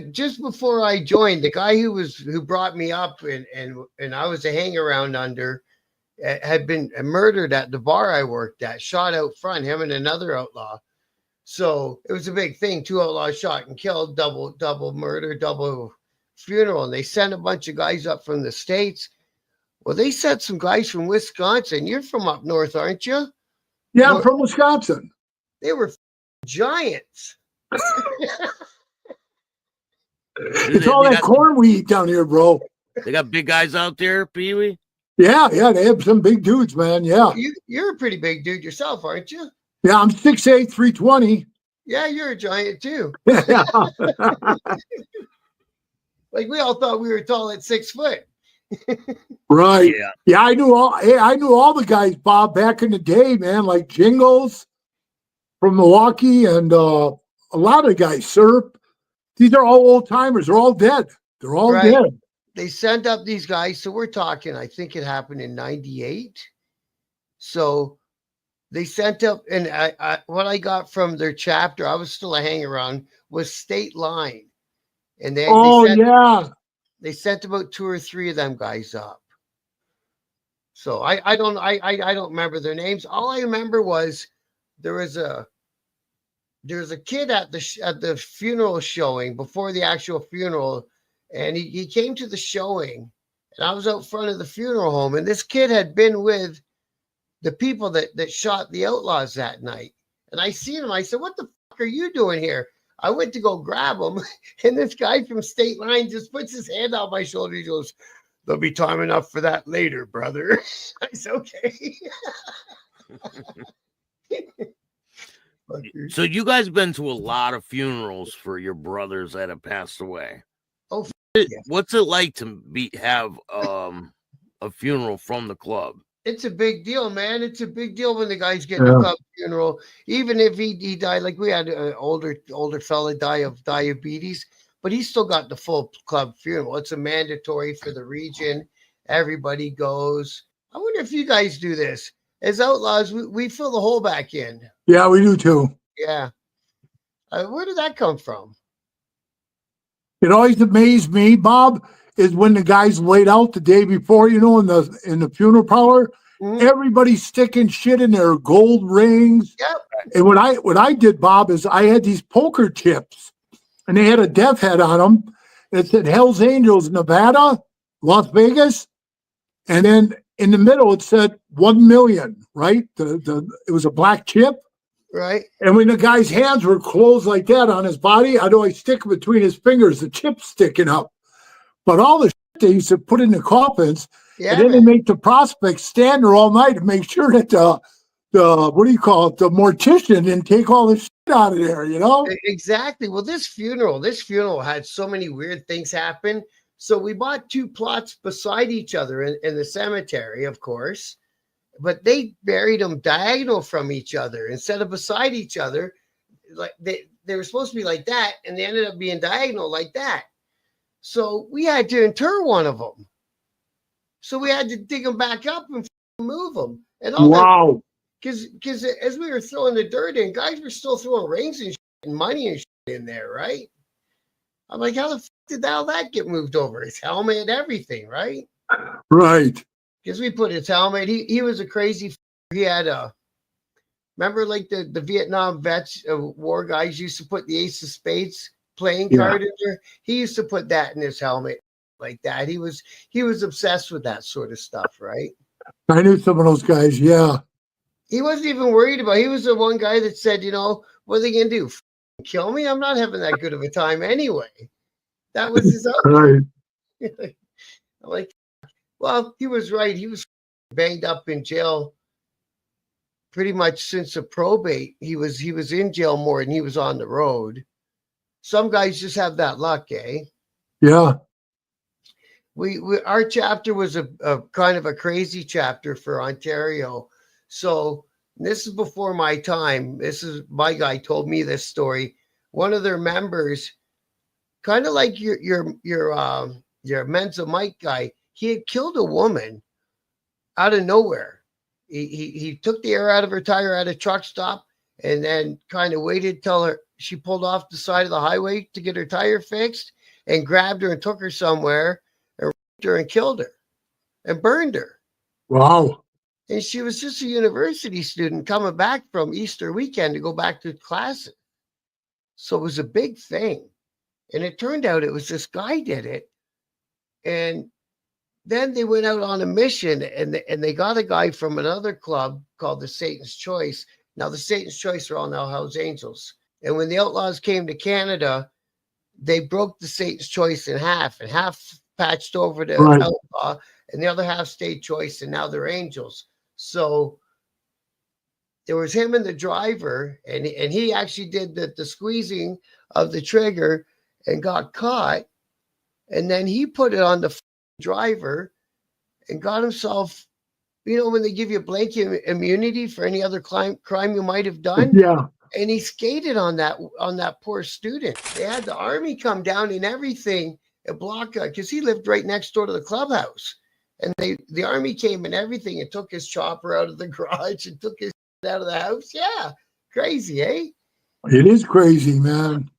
just before I joined, the guy who brought me up and I was a hang around under had been murdered at the bar I worked at, shot out front, him and another outlaw. So it was a big thing. 2 outlaws shot and killed, double murder, double funeral. And they sent a bunch of guys up from the States. Well, they sent some guys from Wisconsin. You're from up north, aren't you? Yeah, I'm from Wisconsin. They were giants. It's all that corn we eat down here, bro. They got big guys out there, PeeWee? Yeah, they have some big dudes, man. Yeah. You're a pretty big dude yourself, aren't you? Yeah, I'm 6'8", 320. Yeah, you're a giant too. Yeah. Like we all thought we were tall at 6 foot. Right. Yeah, I knew all the guys, Bob, back in the day, man, like Jingles from Milwaukee and a lot of guys, Serp. These are all old timers. They're all dead. They're all dead. They sent up these guys. So we're talking, I think it happened in 98. So they sent up, and what I got from their chapter, I was still a hang around, was State Line. And they sent about 2 or 3 of them guys up. So I don't remember their names. All I remember was there was a kid at the funeral showing before the actual funeral, and he came to the showing, and I was out front of the funeral home, and this kid had been with the people that shot the outlaws that night. And I seen him. I said, "What the fuck are you doing here?" I went to go grab him, and this guy from State Line just puts his hand on my shoulder. He goes, "There'll be time enough for that later, brother." I said, "Okay." So you guys been to a lot of funerals for your brothers that have passed away. Oh, what's it like to have a funeral from the club? It's a big deal, man. It's a big deal when the guys get a club funeral. Even if he died, like we had an older fella die of diabetes, but he still got the full club funeral. It's a mandatory for the region. Everybody goes. I wonder if you guys do this. As outlaws, we fill the hole back in. Yeah, we do too. Yeah. Where did that come from? It always amazed me, Bob, is when the guys laid out the day before, in the funeral parlor, everybody's sticking shit in their gold rings. Yep. And what I did, Bob, is I had these poker chips, and they had a death head on them. It said Hells Angels, Nevada, Las Vegas, and then in the middle it said 1 million. Right? It was a black chip. Right. And when the guy's hands were closed like that on his body, I'd always stick between his fingers, the chip sticking up. But all the shit they used to put in the coffins, and then they make the prospects stand there all night to make sure that the mortician didn't take all the shit out of there, Exactly. Well, this funeral had so many weird things happen. So we bought 2 plots beside each other in the cemetery, of course, but they buried them diagonal from each other instead of beside each other. Like they were supposed to be like that, and they ended up being diagonal like that. So we had to inter one of them. So we had to dig them back up and move them. And all because as we were throwing the dirt in, guys were still throwing rings and money and shit in there, right? I'm like, how the fuck did all that get moved over? His helmet, everything, right? Right. Because we put his helmet. He was a crazy. He had remember like the Vietnam vets, war guys used to put the Ace of Spades playing card in there. He used to put that in his helmet like that. He was obsessed with that sort of stuff, right? I knew some of those guys. Yeah. He wasn't even worried about. He was the one guy that said, what are they gonna do? Kill me? I'm not having that good of a time anyway. That was his own. Right. I'm like, well, he was right. He was banged up in jail pretty much since the probate. He was in jail more than he was on the road. Some guys just have that luck, eh? Yeah. Our chapter was a kind of a crazy chapter for Ontario. So this is before my time. This is my guy told me this story. One of their members, kind of like your Mensa Mike guy, he had killed a woman out of nowhere. He took the air out of her tire at a truck stop and then kind of waited till she pulled off the side of the highway to get her tire fixed and grabbed her and took her somewhere and raped her and killed her and burned her. Wow. And she was just a university student coming back from Easter weekend to go back to classes. So it was a big thing. And it turned out it was this guy did it. And then they went out on a mission and they got a guy from another club called the Satan's Choice. Now, the Satan's Choice are all now Hells Angels. And when the Outlaws came to Canada, they broke the Satan's Choice in half, and half patched over to Outlaw, and the other half stayed Choice, and now they're Angels. So there was him and the driver, and he actually did the squeezing of the trigger and got caught. And then he put it on the driver and got himself, you know, when they give you blanket immunity for any other crime you might have done. Yeah. And he skated on that poor student. They had the army come down and everything and block it because he lived right next door to the clubhouse. And the army came and everything and took his chopper out of the garage and took his out of the house. Yeah. Crazy, eh? It is crazy, man.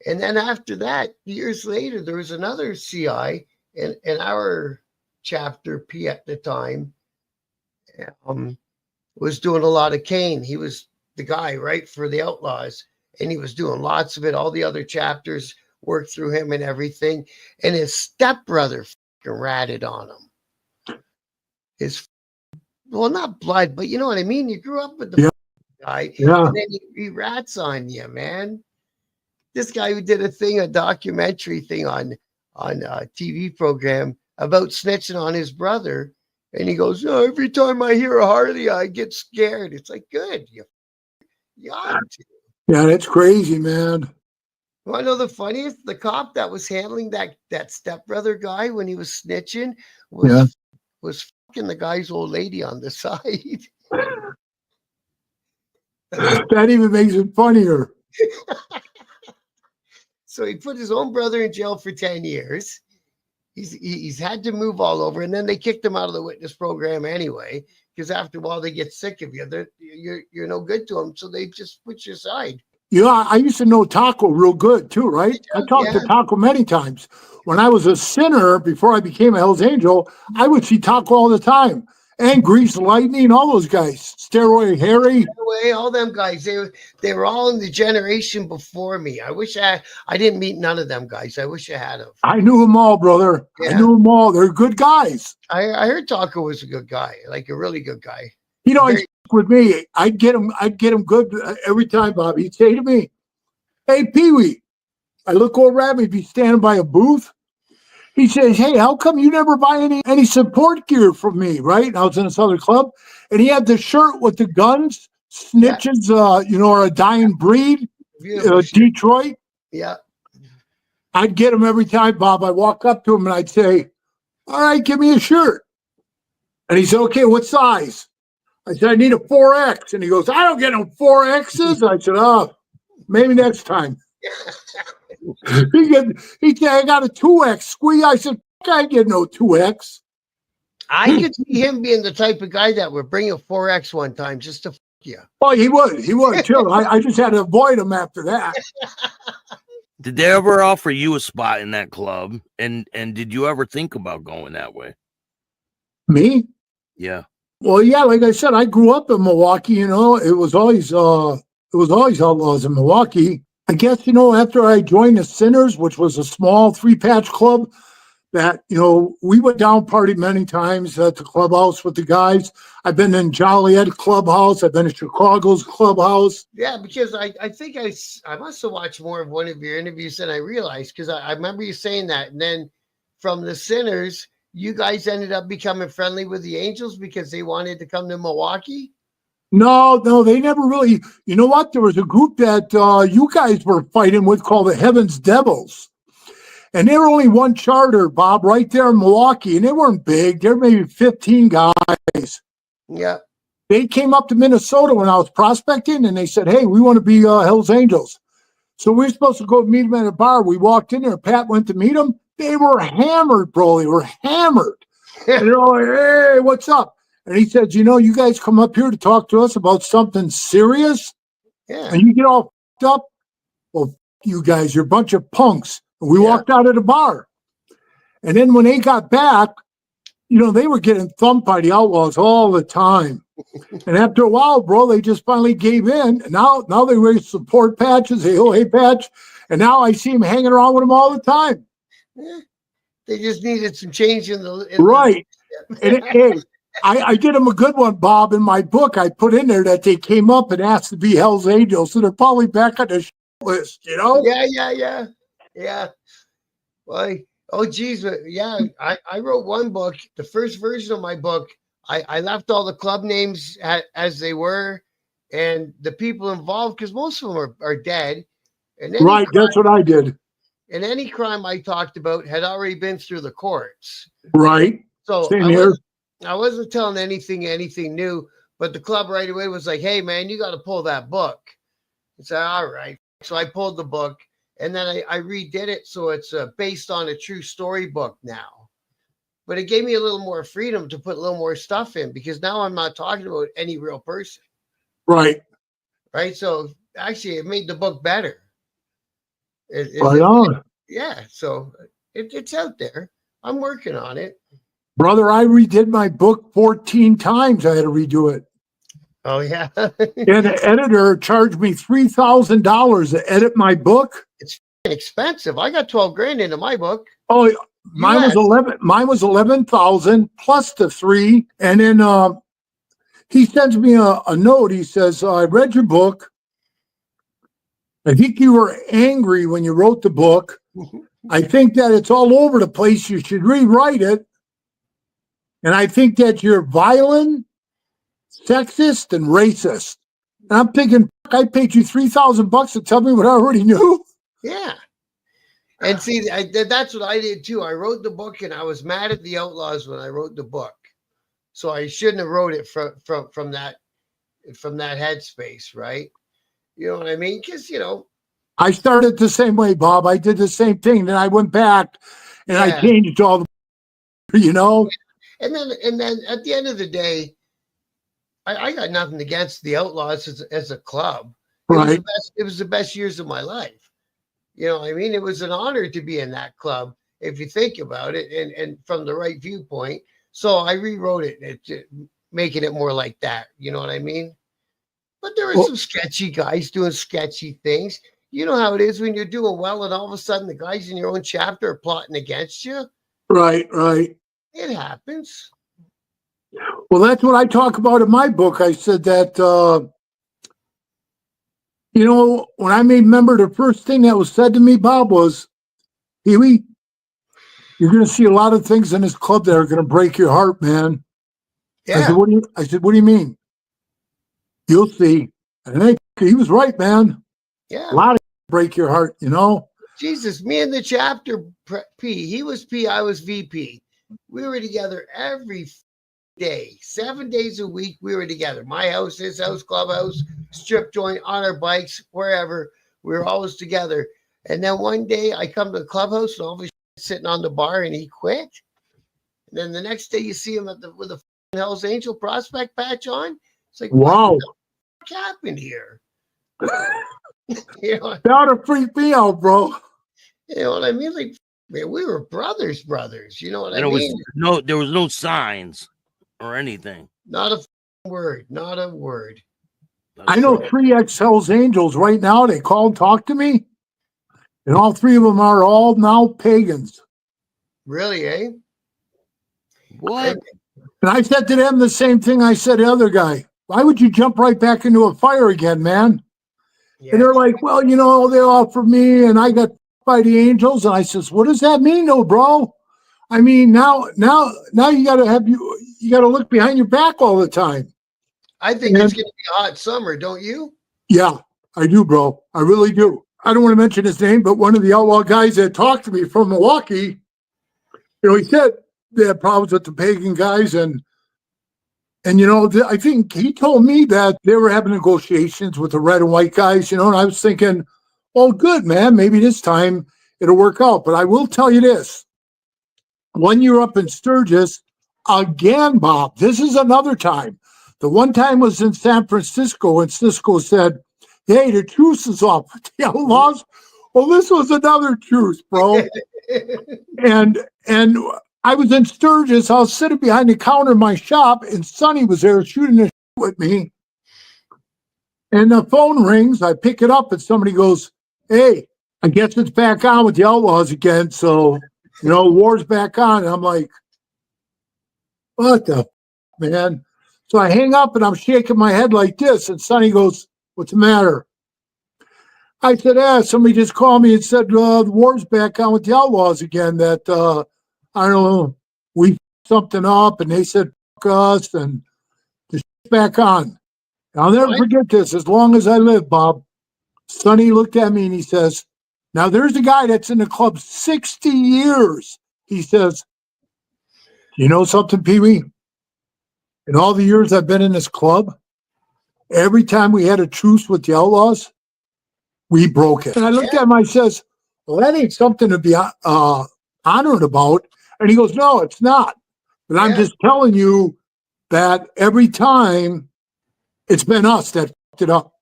And then after that, years later, there was another CI in our chapter P at the time, was doing a lot of cane. He was the guy, right, for the Outlaws. And he was doing lots of it. All the other chapters worked through him and everything. And his stepbrother fucking ratted on him. Well, not blood, but you know what I mean? You grew up with the guy. Yeah. And then he rats on you, man. This guy who did a documentary thing on a TV program about snitching on his brother. And he goes, oh, every time I hear a Harley, I get scared. It's like, good. You ought to. Yeah, that's crazy, man. You want to know the funniest? The cop that was handling that stepbrother guy when he was snitching was fucking the guy's old lady on the side. That even makes it funnier. So he put his own brother in jail for 10 years. He's had to move all over, and then they kicked him out of the witness program anyway, because after a while they get sick of you. You're no good to them, so they just put you aside. You know, I used to know Taco real good too, right? I talked to Taco many times. When I was a sinner, before I became a Hells Angel, I would see Taco all the time. And Grease Lightning, all those guys. Steroid Harry. All them guys. They were all in the generation before me. I wish I didn't meet none of them guys. I wish I had them. I knew them all, brother. Yeah. I knew them all. They're good guys. I heard Taco was a good guy, like a really good guy. You know, he's with me. I'd get him good every time, Bob. He'd say to me, hey, PeeWee. I look over at me, he'd be standing by a booth. He says, hey, how come you never buy any support gear from me, right? And I was in this other club, and he had the shirt with the guns, snitches, are a dying breed, Detroit. Yeah. I'd get him every time, Bob. I'd walk up to him, and I'd say, all right, give me a shirt. And he said, okay, what size? I said, I need a 4X. And he goes, I don't get no 4Xs. And I said, oh, maybe next time. He said, I got a 2X squeeze. I said, I get no 2X. I could see him being the type of guy that would bring a 4X one time just to fuck you. Oh, he would too. I just had to avoid him after that. Did they ever offer you a spot in that club? And did you ever think about going that way? Me? Yeah. Well, yeah, like I said, I grew up in Milwaukee, you know. It was always Outlaws in Milwaukee. I guess, you know, after I joined the Sinners, which was a small 3-patch club, that, you know, we went down party many times at the clubhouse with the guys. I've been in Joliet Clubhouse. I've been in Chicago's Clubhouse. Yeah, because I think I must have watched more of one of your interviews than I realized, because I remember you saying that. And then from the Sinners, you guys ended up becoming friendly with the Angels because they wanted to come to Milwaukee? No, they never really. You know what? There was a group that you guys were fighting with called the Heaven's Devils. And they were only one charter, Bob, right there in Milwaukee. And they weren't big. There were maybe 15 guys. Yeah. They came up to Minnesota when I was prospecting, and they said, hey, we want to be Hells Angels. So we were supposed to go meet them at a bar. We walked in there. Pat went to meet them. They were hammered, bro. They were hammered. And they're like, hey, what's up? And he said, you know, you guys come up here to talk to us about something serious? Yeah. And you get all f***ed up? Well, you guys, you're a bunch of punks. And we walked out of the bar. And then when they got back, they were getting thumped by the Outlaws all the time. And after a while, bro, they just finally gave in. And now they raise support patches, hey patch. And now I see them hanging around with them all the time. Yeah. They just needed some change in the right. And hey, I did them a good one, Bob. In my book, I put in there that they came up and asked to be Hells Angels. So they're probably back on the list, Yeah. Well, oh, geez. Yeah, I wrote one book. The first version of my book, I left all the club names as they were and the people involved, because most of them are dead. And right, that's what I did. And any crime I talked about had already been through the courts. Right. So Same here. I wasn't telling anything new, but the club right away was like, hey, man, you got to pull that book. I said, all right. So I pulled the book, and then I redid it. So it's based on a true story book now. But it gave me a little more freedom to put a little more stuff in, because now I'm not talking about any real person. Right. Right. So actually, it made the book better. Right on. Yeah. So it's out there. I'm working on it. Brother, I redid my book 14 times. I had to redo it. Oh, yeah. And the editor charged me $3,000 to edit my book. It's expensive. I got 12 grand into my book. Oh, mine was 11. Mine was 11,000 plus the 3. And then he sends me a note. He says, I read your book. I think you were angry when you wrote the book. I think that it's all over the place. You should rewrite it. And I think that you're violent, sexist, and racist. And I'm thinking, I paid you $3,000 to tell me what I already knew. Yeah. And see, that's what I did too. I wrote the book, and I was mad at the Outlaws when I wrote the book. So I shouldn't have wrote it from that headspace, right? You know what I mean? Because, I started the same way, Bob. I did the same thing. Then I went back and I changed all the, And then at the end of the day, I got nothing against the Outlaws as a club. Right. It was the best years of my life. You know what I mean? It was an honor to be in that club, if you think about it, and from the right viewpoint. So I rewrote it, making it more like that. You know what I mean? But there were some sketchy guys doing sketchy things. You know how it is when you're doing well, and all of a sudden the guys in your own chapter are plotting against you. Right. It happens. Well, that's what I talk about in my book. I said that, when I made member, the first thing that was said to me, Bob, was, PeeWee, you're going to see a lot of things in this club that are going to break your heart, man. Yeah. I said, what do you mean? You'll see. And he was right, man. Yeah. A lot of break your heart, Jesus, me and the chapter P. He was P, I was VP. We were together every day, 7 days a week. We were together. My house, his house, clubhouse, strip joint, on our bikes, wherever. We were always together. And then one day I come to the clubhouse and all of a sudden sitting on the bar, and he quit. And then the next day you see him with a Hells Angel prospect patch on. It's like, wow, what the fuck happened here? That would freak me out, bro. You know what I mean? Like, man, we were brothers. You know what I mean? There was no signs or anything. Not a word. I know 3 ex-Hells Angels right now. They call and talk to me. And all 3 of them are all now pagans. Really, eh? What? And I said to them the same thing I said to the other guy. Why would you jump right back into a fire again, man? Yeah. And they're like, well, they offered me and I got by the angels. And I says, what does that mean though, bro? I mean, now you gotta look behind your back all the time. I think it's gonna be a hot summer, don't you? Yeah, I do, bro. I really do. I don't want to mention his name, but one of the outlaw guys that talked to me from Milwaukee, he said they had problems with the pagan guys, and I think he told me that they were having negotiations with the red and white guys, and I was thinking, well, good, man, maybe this time it'll work out. But I will tell you this. 1 year up in Sturgis, again, Bob, this is another time. The one time was in San Francisco, and Cisco said, hey, the truce is off with the Outlaws. Well, this was another truce, bro. and I was in Sturgis. I was sitting behind the counter in my shop, and Sonny was there shooting the shit with me. And the phone rings. I pick it up, and somebody goes, "Hey, I guess it's back on with the Outlaws again. So, war's back on." And I'm like, "What the man?" So I hang up, and I'm shaking my head like this. And Sonny goes, "What's the matter?" I said, somebody just called me and said the war's back on with the Outlaws again. That I don't know, we f***ed something up, and they said fuck us, and the shit's back on. And I'll never forget this as long as I live, Bob. Sonny looked at me and he says, "Now there's a guy that's in the club 60 years." He says, "You know something, Pee-wee? In all the years I've been in this club, every time we had a truce with the Outlaws, we broke it." And I looked at him, I says, "Well, that ain't something to be honored about." And he goes, "No, it's not. But I'm just telling you that every time it's been us that fucked it up."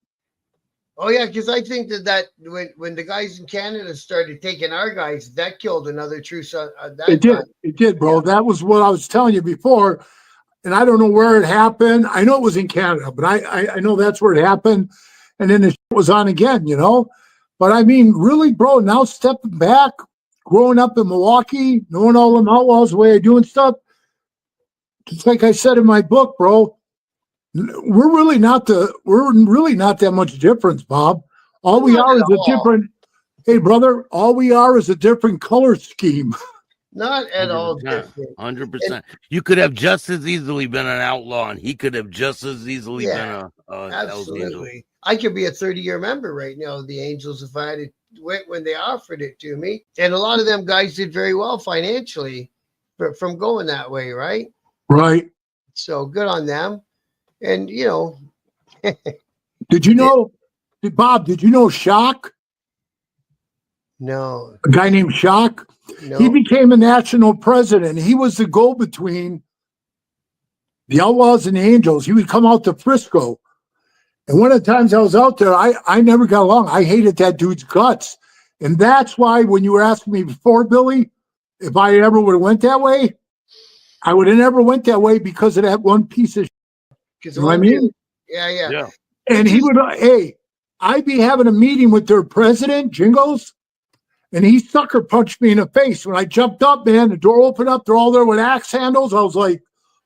Oh yeah, because I think that when the guys in Canada started taking our guys, that killed another truce. It did, bro. Yeah. That was what I was telling you before. And I don't know where it happened. I know it was in Canada, but I know that's where it happened. And then the shit was on again, But I mean, really, bro, now stepping back, growing up in Milwaukee, knowing all them outlaws, the way I do and stuff, just like I said in my book, bro, we're really not that much difference, Bob. All we are is a different, hey, brother, all we are is a different color scheme. Not at all different. 100%. You could have just as easily been an outlaw, and he could have just as easily been a Hells Angel. Absolutely. I could be a 30-year member right now of the Angels if I had it when they offered it to me. And a lot of them guys did very well financially from going that way, right? Right. So good on them. And, Did you know, Bob, did you know Shock? No. A guy named Shock? No. He became a national president. He was the go-between the Outlaws and the Angels. He would come out to Frisco. And one of the times I was out there, I never got along. I hated that dude's guts. And that's why when you were asking me before, Billy, if I ever would have went that way, I would have never went that way because of that one piece of shit. You know what I mean? Yeah. And he would, I'd be having a meeting with their president, Jingles, and he sucker punched me in the face. When I jumped up, man, the door opened up. They're all there with axe handles. I was like,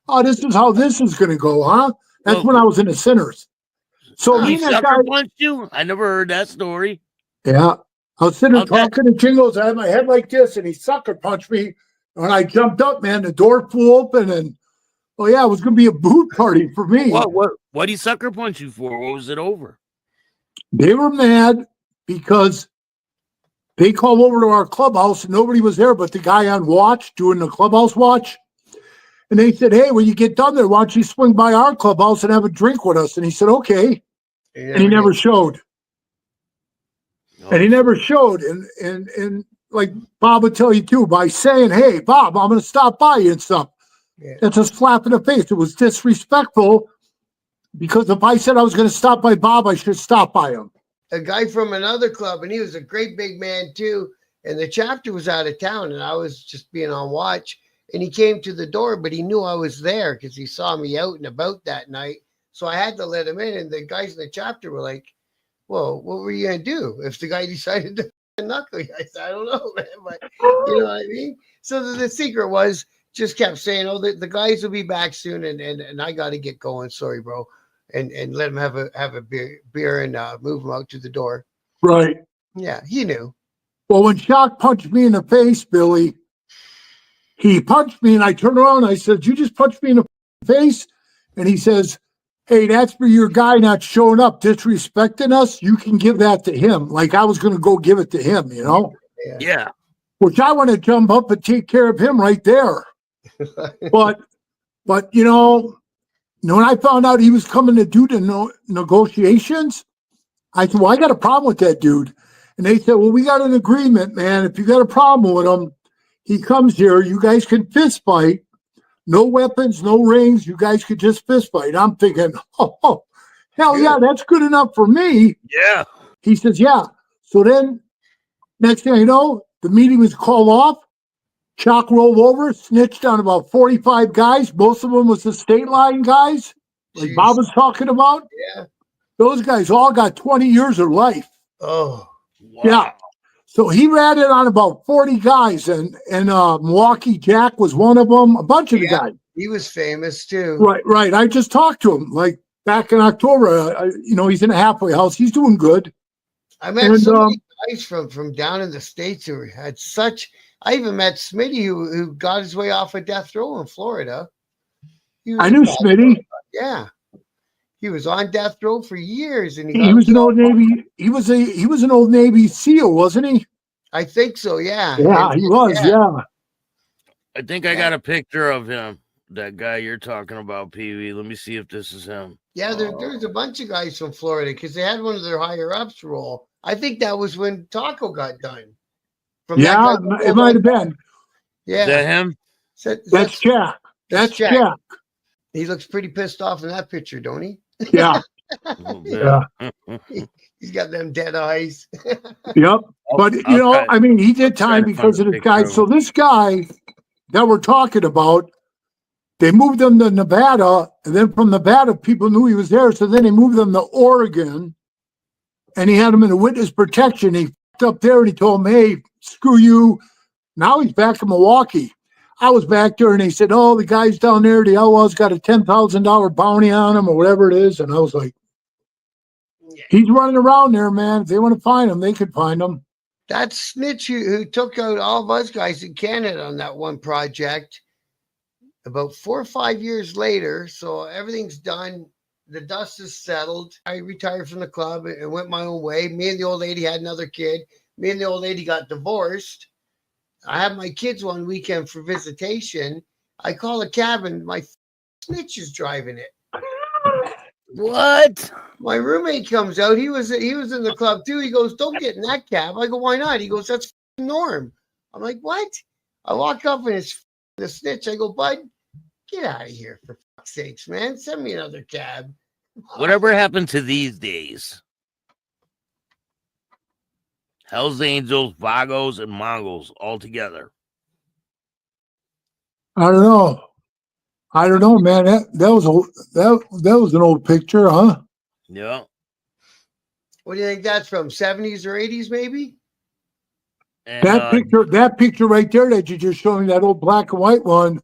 "Oh, this is how this is going to go, huh?" That's when I was in the Sinners. So he sucker punched you? I never heard that story. Yeah. I was sitting there talking to Jingles. I had my head like this, and he sucker punched me. When I jumped up, man, the door flew open, and it was going to be a boot party for me. What did he sucker punch you for? What was it over? They were mad because they called over to our clubhouse and nobody was there but the guy on watch doing the clubhouse watch. And they said, "Hey, when you get done there, why don't you swing by our clubhouse and have a drink with us?" And he said, "Okay." And he never showed. And he never showed. And like Bob would tell you too, by saying, "Hey, Bob, I'm going to stop by you and stuff." Yeah. That's a slap in the face. It was disrespectful because if I said I was going to stop by Bob, I should stop by him. A guy from another club, and he was a great big man too. And the chapter was out of town, and I was just being on watch. And he came to the door, but he knew I was there because he saw me out and about that night. So I had to let him in. And the guys in the chapter were like, "Well, what were you going to do if the guy decided to knuckle you?" I said, "I don't know, man." But you know what I mean? So the secret was just kept saying, "Oh, the guys will be back soon. And I got to get going. Sorry, bro." And let him have a beer and move him out to the door. Right. Yeah, he knew. Well, when Shock punched me in the face, Billy, he punched me and I turned around and I said, "You just punched me in the face?" And he says, "Hey, that's for your guy not showing up, disrespecting us. You can give that to him." Like I was going to go give it to him, Yeah. Which I want to jump up and take care of him right there. But when I found out he was coming to do the negotiations, I said, "Well, I got a problem with that dude." And they said, "Well, we got an agreement, man. If you got a problem with him, he comes here. You guys can fist fight. No weapons, no rings. You guys could just fist fight." I'm thinking, oh hell yeah, that's good enough for me. Yeah. He says, "Yeah." So then next thing I know, the meeting was called off. Chalk rolled over, snitched on about 45 guys. Most of them was the state line guys, like Jeez. Bob was talking about. Yeah. Those guys all got 20 years of life. Oh. Wow. Yeah. So he ratted on about 40 guys, and Milwaukee Jack was one of them, a bunch of the guys. He was famous too. Right. I just talked to him like back in October. He's in a halfway house. He's doing good. I met so many guys from down in the States who had such. I even met Smitty who got his way off of death row in Florida. I knew Smitty. Yeah. He was on death row for years, and he was an old Navy. He was an old Navy SEAL, wasn't he? I think so. Yeah. Yeah, he was. Yeah. I think I got a picture of him. That guy you're talking about, PeeWee. Let me see if this is him. Yeah, there's a bunch of guys from Florida because they had one of their higher ups roll. I think that was when Taco got done. Yeah, it might have been. Is Yeah. that him? That's Jack. That's Jack. He looks pretty pissed off in that picture, don't he? Yeah. Yeah. He's got them dead eyes. Yep. But, he did time because of this guy. So this guy that we're talking about, they moved him to Nevada, and then from Nevada, people knew he was there. So then they moved him to Oregon, and he had him in a witness protection. He f***ed up there, and he told him, hey, screw you. Now he's back in Milwaukee. I was back there, and they said, oh, the guy's down there, the Outlaws got a $10,000 bounty on him or whatever it is. And I was like, he's running around there, man. If they want to find him, they could find him. That snitch who took out all of us guys in Canada on that one project, about 4 or 5 years later, so everything's done. The dust is settled. I retired from the club and went my own way. Me and the old lady had another kid. Me and the old lady got divorced. I had my kids one weekend for visitation. I call a cab and my snitch is driving it. What? My roommate comes out. He was in the club too. He goes, don't get in that cab. I go, why not? He goes, that's Norm. I'm like, what? I walk up and it's the snitch. I go, bud, get out of here for fuck's sakes, man. Send me another cab. Whatever happened to these days? Hells Angels, Vagos, and Mongols all together. I don't know, man. That was an old picture, huh? Yeah. What do you think that's from? 70s or 80s, maybe? And, that picture right there that you just showed me, that old black and white one,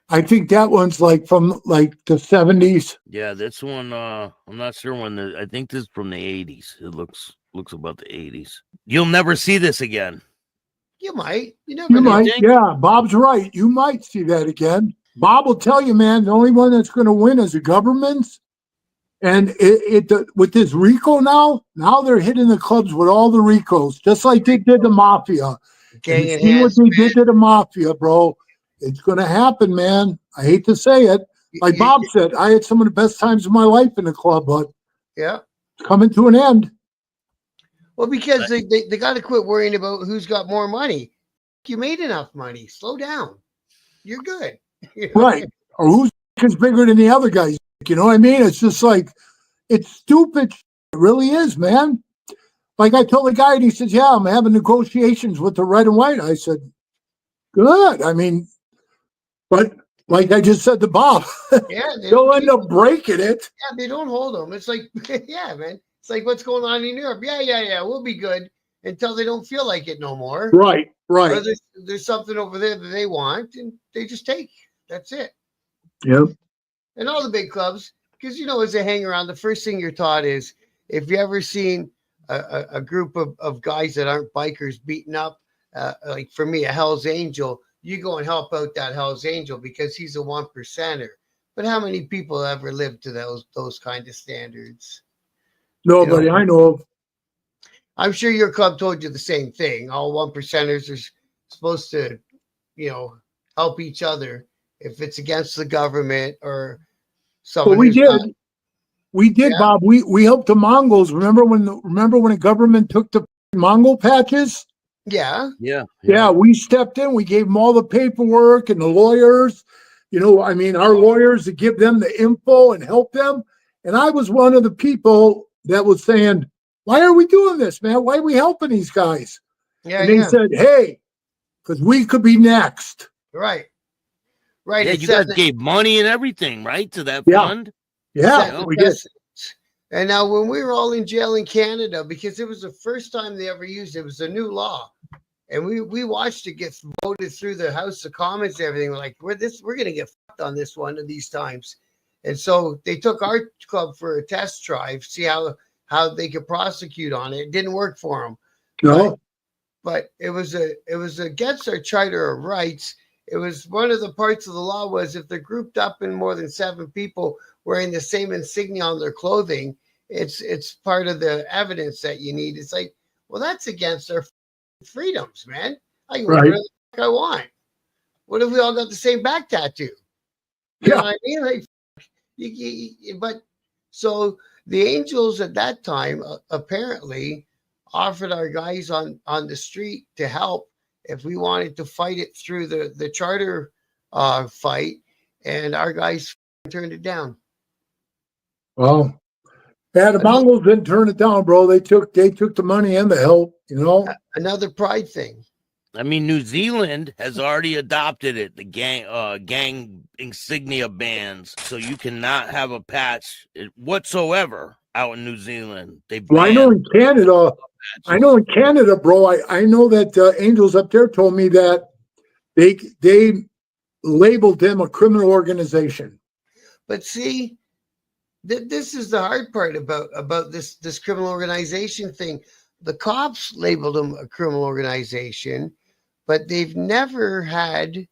I think that one's like from like the 70s. Yeah, this one, I'm not sure when. I think this is from the 80s. It looks about the 80s. You'll never see this again. You might. You never know. Might. Yeah, Bob's right. You might see that again. Bob will tell you, man, the only one that's going to win is the governments. And with this RICO now they're hitting the clubs with all the RICOs, just like they did the mafia. Okay, see what they did to the mafia, bro. It's going to happen, man. I hate to say it. Like Bob said, I had some of the best times of my life in the club, but yeah, it's coming to an end. Well, because they got to quit worrying about who's got more money. You made enough money. Slow down. You're good. You know? Right. Or who's is bigger than the other guys. You know what I mean? It's just like, it's stupid. It really is, man. Like I told the guy, and he says, yeah, I'm having negotiations with the red and white. I said, good. I mean, but like I just said to Bob, yeah, they'll end up breaking it. Yeah, they don't hold them. It's like, yeah, man. It's like what's going on in Europe. Yeah. We'll be good until they don't feel like it no more. Right. Or there's something over there that they want, and they just take. That's it. Yep. And all the big clubs, because, as they hang around, the first thing you're taught is if you ever seen a group of guys that aren't bikers beaten up, like for me, a Hells Angel, you go and help out that Hells Angel because he's a 1%er. But how many people ever lived to those kind of standards? Nobody I know of. I'm sure your club told you the same thing. All 1%ers are supposed to, help each other if it's against the government or someone. But we did, Bob. We helped the Mongols. Remember when the government took the Mongol patches? Yeah. We stepped in. We gave them all the paperwork and the lawyers. Our lawyers to give them the info and help them. And I was one of the people that was saying, why are we doing this, man? Why are we helping these guys? Yeah, and they said, hey, because we could be next. Right. Right. Yeah, It you says guys gave money and everything, right, to that Yeah. fund. Yeah, we did. And now when we were all in jail in Canada, because it was the first time they ever used it, was a new law. And we watched it get voted through the House of Commons and everything. We're like, we're gonna get fucked on this one of these times. And so they took our club for a test drive, see how they could prosecute on it. It didn't work for them. No, But it was against our Charter of Rights. It was one of the parts of the law was if they're grouped up in more than 7 people wearing the same insignia on their clothing, it's part of the evidence that you need. It's like, well, that's against our freedoms, man. I can wear Right. whatever the fuck I want. What if we all got the same back tattoo? You know what I mean? Like, but so the Angels at that time apparently offered our guys on the street to help if we wanted to fight it through the charter fight, and our guys turned it down. well, yeah, the Mongols didn't turn it down, bro. They took the money and the help, you know. Another pride thing. I mean, New Zealand has already adopted it, the gang insignia bans, so you cannot have a patch whatsoever out in New Zealand. Well, I know in Canada, bro. I know that Angels up there told me that they labeled them a criminal organization. But see, this is the hard part about this criminal organization thing. The cops labeled them a criminal organization, but they've never had.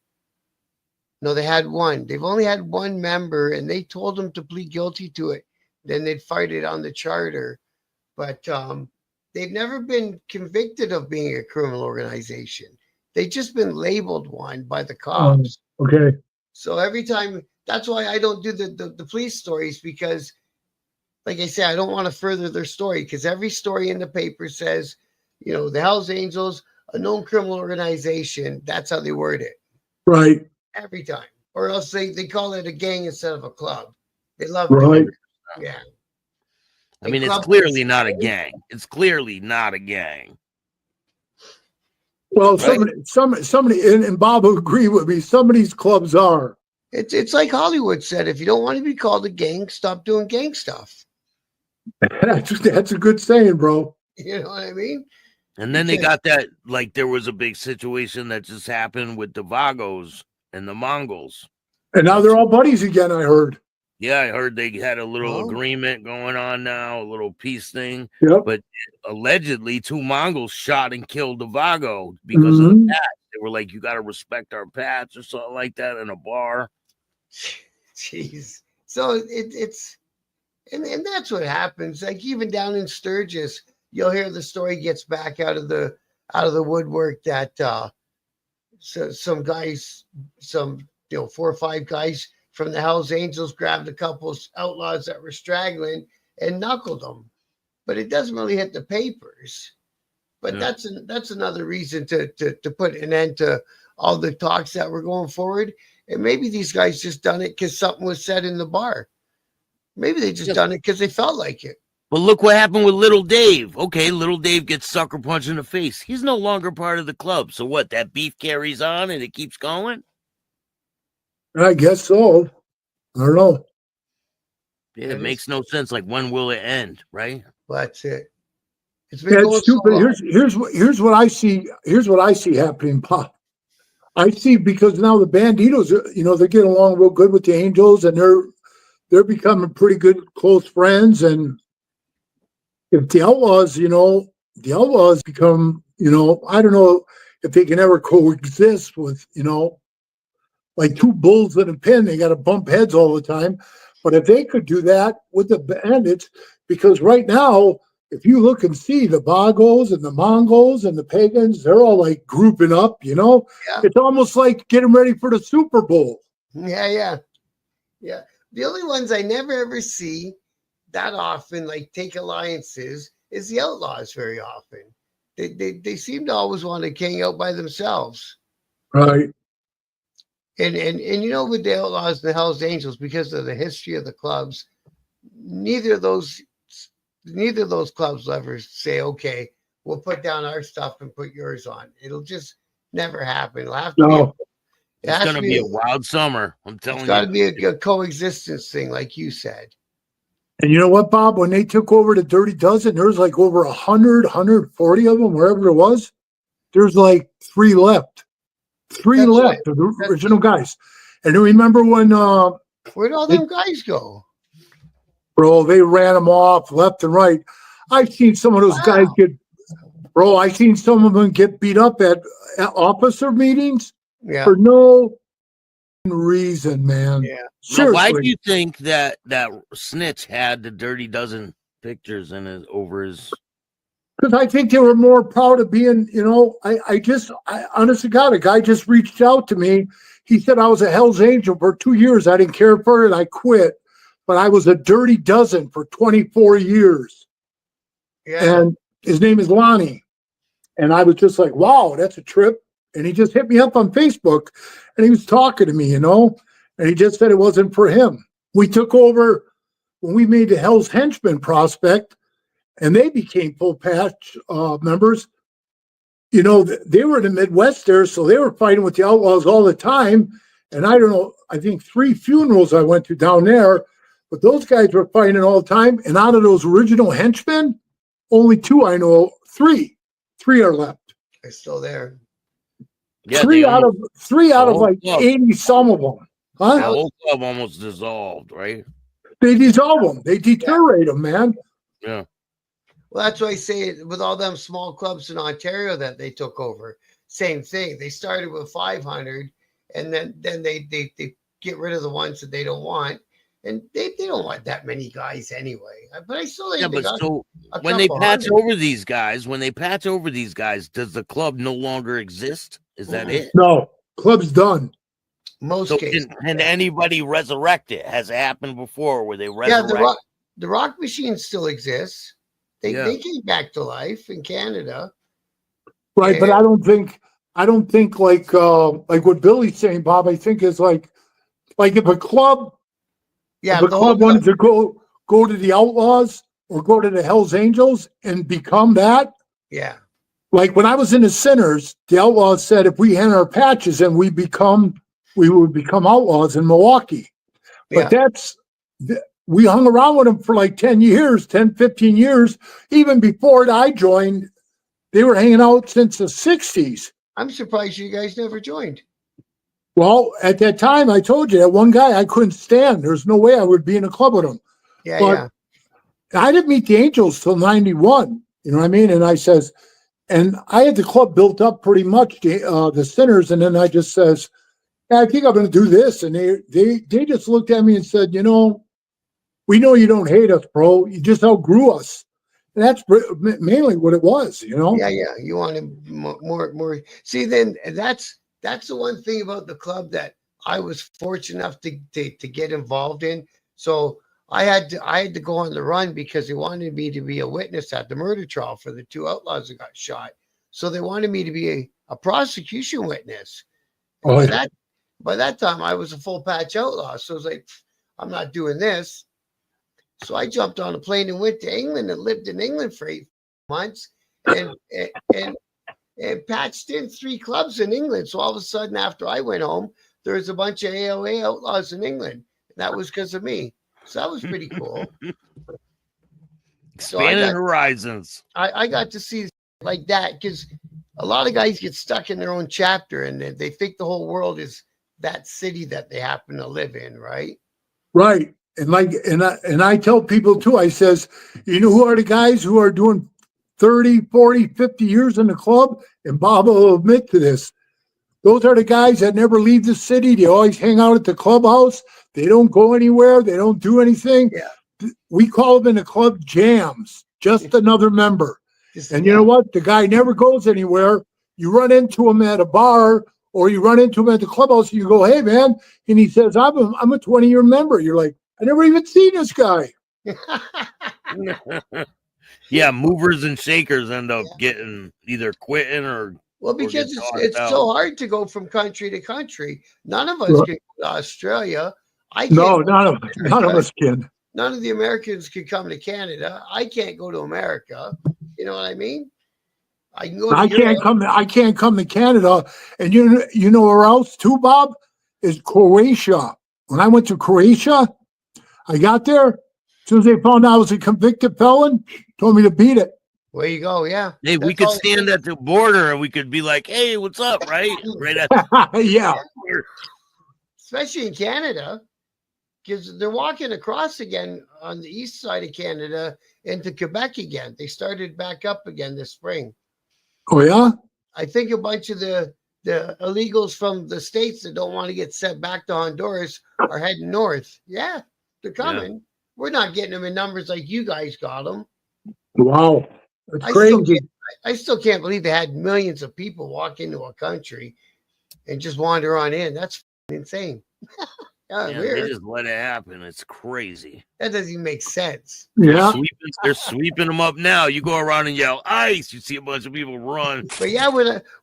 No, they had one. They've only had one member, and they told them to plead guilty to it. Then they'd fight it on the charter. But they've never been convicted of being a criminal organization. They've just been labeled one by the cops. Okay. So every time, that's why I don't do the police stories, because, like I say, I don't want to further their story, because every story in the paper says, you know, the Hells Angels, a known criminal organization. That's how they word it. Right. Every time. Or else they call it a gang instead of a club. They love Right. doing it. Yeah. I mean, it's clearly not a gang. It's clearly not a gang. Well, Right. somebody, and Bob will agree with me. Some of these clubs are. It's like Hollywood said, if you don't want to be called a gang, stop doing gang stuff. That's a good saying, bro. You know what I mean? And then they got that, like, there was a big situation that just happened with the Vagos and the Mongols. And now they're all buddies again, I heard. Yeah, I heard they had a little agreement going on now, a little peace thing. Yep. But allegedly, 2 Mongols shot and killed the Vago because of the patch. They were like, you got to respect our patch or something like that in a bar. Jeez. So it's and that's what happens. Like even down in Sturgis, you'll hear the story gets back out of the woodwork that so some guys, 4 or 5 guys from the Hells Angels grabbed a couple of outlaws that were straggling and knuckled them. But it doesn't really hit the papers. But that's another reason to put an end to all the talks that were going forward. And maybe these guys just done it because something was said in the bar. Maybe they just done it because they felt like it. But look what happened with Little Dave. Okay, Little Dave gets sucker punched in the face. He's no longer part of the club. So what? That beef carries on and it keeps going? I guess so. I don't know. Yeah, it makes no sense. Like, when will it end, right? That's it. It's been going stupid. so long. Here's what I see. Here's what I see happening, Pop. I see, because now the Banditos, they're getting along real good with the Angels, and they're becoming pretty good close friends. And if the Outlaws become, I don't know if they can ever coexist with, like 2 bulls in a pen. They got to bump heads all the time. But if they could do that with the Bandits, because right now, if you look and see the Vagos and the Mongols and the Pagans, they're all like grouping up, Yeah. It's almost like getting ready for the Super Bowl. Yeah. The only ones I never ever see that often, like take alliances, is the Outlaws very often. They seem to always want to hang out by themselves. Right. And with the Outlaws and the Hells Angels, because of the history of the clubs, neither of those clubs will ever say, okay, we'll put down our stuff and put yours on. It'll just Never happen. It'll have to No. It's going to be a wild summer. I'm telling you. It's got to be a coexistence thing, like you said. And you know what, Bob? When they took over the Dirty Dozen, there was like over 100, 140 of them, wherever it was. There's like 3 left. 3 That's left of the original guys. And you remember when where'd all them guys go? Bro, they ran them off left and right. I've seen some of those guys I've seen some of them get beat up at officer meetings for no reason, man. Yeah. Now, why do you think that snitch had the Dirty Dozen pictures in over his? Because I think they were more proud of being, I honest to God, a guy just reached out to me. He said I was a Hells Angel for 2 years. I didn't care for it. I quit. But I was a Dirty Dozen for 24 years. Yeah. And his name is Lonnie. And I was just like, wow, that's a trip. And he just hit me up on Facebook and he was talking to me, and he just said it wasn't for him. We took over when we made the Hell's Henchman prospect and they became full patch members. They were in the Midwest there, so they were fighting with the Outlaws all the time. And I don't know, I think 3 funerals I went to down there, but those guys were fighting all the time. And out of those original henchmen, only 2 I know, 3 are left. They're still there. Yeah, 3 out of like 80 some of them. Huh? The whole club almost dissolved, right? They dissolve them. They deteriorate them, man. Yeah. Well, that's why I say with all them small clubs in Ontario that they took over, same thing. They started with 500, and then they get rid of the ones that they don't want, and they don't want that many guys anyway. But I still think when they patch over these guys, does the club no longer exist? Is that it? No, club's done. Most cases. Can anybody resurrect it? Has it happened before where they resurrect? Yeah, the rock machine still exists. They came back to life in Canada. Right, but I don't think like what Billy's saying, Bob, I think is like if a club wanted to go to the Outlaws or go to the Hells Angels and become that. Yeah. Like when I was in the Sinners, the Outlaws said if we had our patches and we would become Outlaws in Milwaukee. But we hung around with them for like 10, 15 years. Even before I joined, they were hanging out since the 60s. I'm surprised you guys never joined. Well, at that time, I told you that one guy I couldn't stand. There's no way I would be in a club with him. Yeah. I didn't meet the Angels till 91. You know what I mean? And and I had the club built up pretty much, the Sinners. And then I just says, I think I'm going to do this. And they just looked at me and said, we know you don't hate us, bro. You just outgrew us. And that's mainly what it was, Yeah. You wanted more. See, then that's the one thing about the club that I was fortunate enough to get involved in. So I had to go on the run because they wanted me to be a witness at the murder trial for the 2 outlaws that got shot. So they wanted me to be a prosecution witness. Oh, by that time, I was a full patch outlaw. So I was like, I'm not doing this. So I jumped on a plane and went to England and lived in England for 8 months and patched in 3 clubs in England. So all of a sudden, after I went home, there was a bunch of AOA outlaws in England. And that was because of me. So that was pretty cool. Expanding horizons. I got to see like that because a lot of guys get stuck in their own chapter and they think the whole world is that city that they happen to live in, right? Right. And I tell people too, I says, who are the guys who are doing 30, 40, 50 years in the club? And Bob will admit to this. Those are the guys that never leave the city. They always hang out at the clubhouse. They don't go anywhere. They don't do anything. Yeah. We call them in the club jams, just another member. And you know what? The guy never goes anywhere. You run into him at a bar or you run into him at the clubhouse and you go, hey, man. And he says, I'm a 20-year member. You're like, I never even seen this guy. Yeah, movers and shakers end up getting either quitting or. Well, because it's so hard to go from country to country. None of us can go to Australia. None of us can. None of the Americans can come to Canada. I can't go to America. You know what I mean? I can go to I Europe. can't come to Canada. And you know where else too, Bob? Is Croatia. When I went to Croatia, I got there. As soon as they found out I was a convicted felon, told me to beat it. Where you go, yeah. Hey, we That's could all it stand takes. at the border and we could be like, "Hey, what's up?" Right at Yeah. Especially in Canada, because they're walking across again on the east side of Canada into Quebec again. They started back up again this spring. Oh yeah. I think a bunch of the illegals from the states that don't want to get sent back to Honduras are heading north. Yeah, they're coming. We're not getting them in numbers like you guys got them. Wow. That's I crazy. still can't believe they had millions of people walk into a country and just wander on in. That's insane. yeah, they Weird. just let it happen. It's crazy. That doesn't even make sense. Yeah. They're sweeping them up now. You go around and yell "ICE," you see a bunch of people run. But yeah,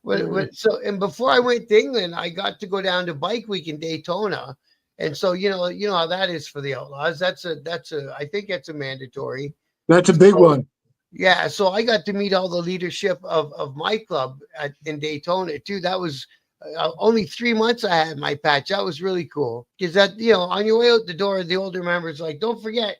and before I went to England, I got to go down to Bike Week in Daytona, and so you know how that is for the Outlaws. I think that's a mandatory. That's a big one. Yeah, so I got to meet all the leadership of my club in Daytona too. That was only 3 months I had my patch. That was really cool because that on your way out the door, the older members like, don't forget,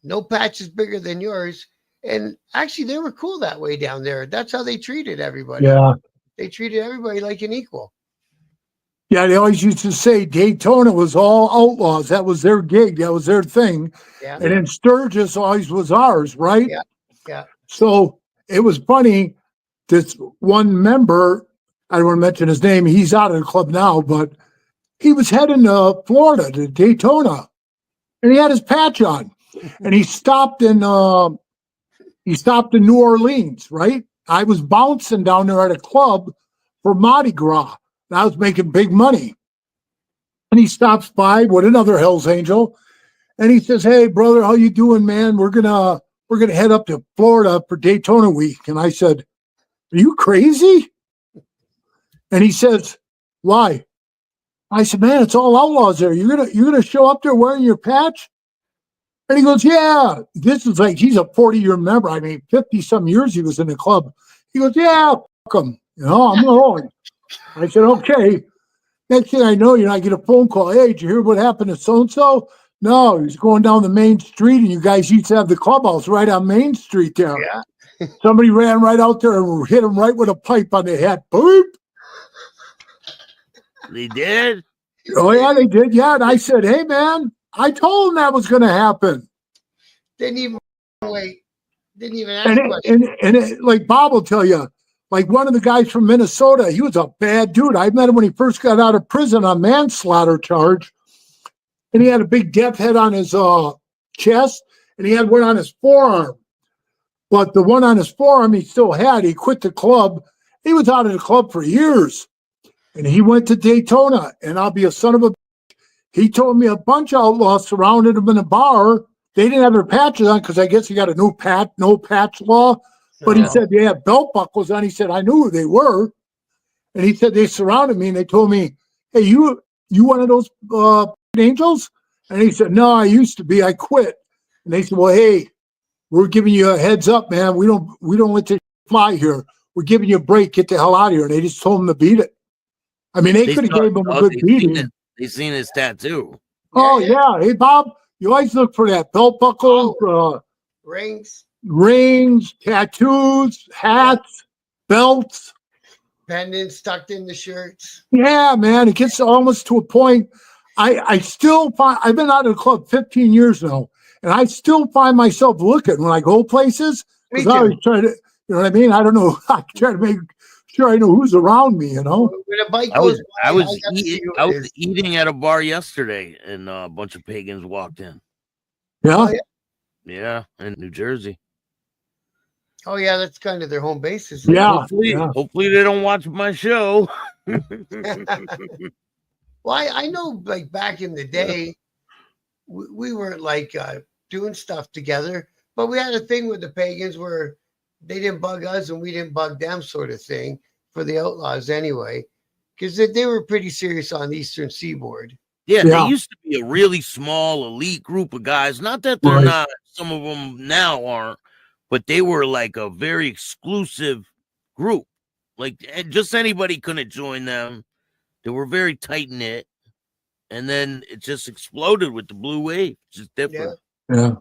no patch is bigger than yours. And actually, they were cool that way down there. That's how they treated everybody. Yeah. They treated everybody like an equal. Yeah, they always used to say Daytona was all outlaws. That was their gig. That was their thing. Yeah. And then Sturgis always was ours, right? Yeah. Yeah. So it was funny. This one member, I don't want to mention his name. He's out of the club now, but he was heading to Florida, to Daytona, and he had his patch on. And he stopped in New Orleans, right? I was bouncing down there at a club for Mardi Gras. And I was making big money. And he stops by with another Hells Angel. And he says, "Hey, brother, how you doing, man? We're gonna head up to Florida for Daytona week." And I said, "Are you crazy?" And he says, "Why?" I said, "Man, it's all outlaws there. You're gonna show up there wearing your patch?" And he goes, "Yeah." This is like, he's a 40-year member. I mean, 50-some years he was in the club. He goes, "Yeah, fuck him. I'm going." I said, "Okay." Next thing I know, I get a phone call. "Hey, did you hear what happened to so-and-so?" "No, he's going down the main street, and you guys used to have the clubhouse right on Main Street there." Yeah. Somebody ran right out there and hit him right with a pipe on the head. Boop. They did. Oh, yeah, they did. Yeah. And I said, "Hey, man, I told him that was going to happen." Didn't even wait. Didn't even ask And like Bob will tell you, like one of the guys from Minnesota, he was a bad dude. I met him when he first got out of prison on manslaughter charge. And he had a big death head on his chest, and he had one on his forearm. But the one on his forearm he still had. He quit the club. He was out of the club for years. And he went to Daytona, and I'll be a son of a... He told me a bunch of outlaws surrounded him in a bar. They didn't have their patches on because I guess he got a no patch law. But he said they had belt buckles on. He said, "I knew who they were." And he said they surrounded me, and they told me, "Hey, you one of those angels?" And he said, "No, I used to be. I quit." And they said, "Well, hey, we're giving you a heads up, man. We don't let you fly here. We're giving you a break. Get the hell out of here." And they just told him to beat it. I mean, they could have gave him a good beating. They seen his tattoo. Oh, yeah. Hey, Bob, you always look for that. Belt buckle, rings, tattoos, hats, belts. Pendants tucked in the shirts. Yeah, man. It gets almost to a point. I still find... I've been out of the club 15 years now, and I still find myself looking when I go places. Because I always try to... You know what I mean? I don't know. I try to make sure I know who's around me, When a bike goes I was eating at a bar yesterday, and a bunch of pagans walked in. Yeah? Oh, yeah. Yeah, in New Jersey. Oh, yeah, that's kind of their home base. Yeah. Hopefully they don't watch my show. Well, I know, like, back in the day, we weren't, like, doing stuff together, but we had a thing with the pagans where they didn't bug us and we didn't bug them, sort of thing, for the Outlaws anyway, because they were pretty serious on the Eastern Seaboard. Yeah, they used to be a really small elite group of guys. Not that they're not, some of them now aren't, but they were like a very exclusive group. Like just anybody couldn't join them. They were very tight knit, and then it just exploded with the blue wave. Just different. Yeah.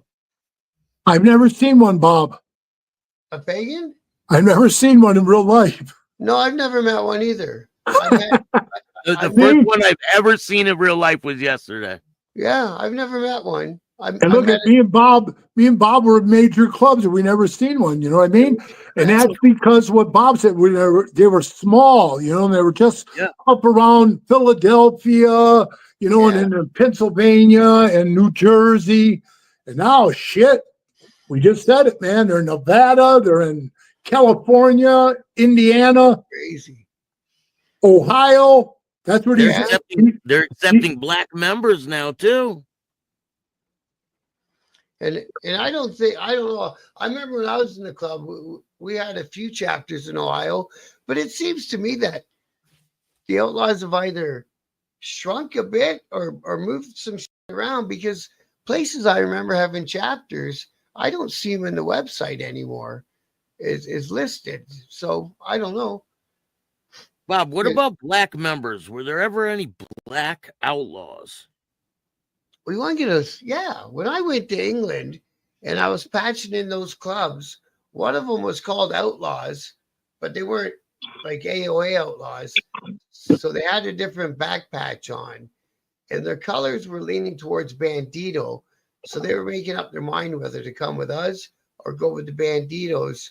I've never seen one, Bob. A pagan? I've never seen one in real life. No, I've never met one either. The first one I've ever seen in real life was yesterday. Yeah, I've never met one. And look at me and Bob. Me and Bob were at major clubs, and we never seen one. You know what I mean? And that's because what Bob said. They were small. You know, and they were just up around Philadelphia. You know, and in Pennsylvania and New Jersey. And now, shit, we just said it, man. They're in Nevada. They're in California, Indiana, crazy, Ohio. That's what they're accepting black members now too. And I don't know. I remember when I was in the club, we had a few chapters in Ohio, but it seems to me that the Outlaws have either shrunk a bit or moved some shit around, because places I remember having chapters, I don't see them in the website anymore. Is listed. So I don't know. Bob, what about black members? Were there ever any black outlaws? We want to get us. Yeah. When I went to England and I was patching in those clubs, one of them was called Outlaws, but they weren't like AOA Outlaws. So they had a different back patch on, and their colors were leaning towards Bandito. So they were making up their mind whether to come with us or go with the Banditos.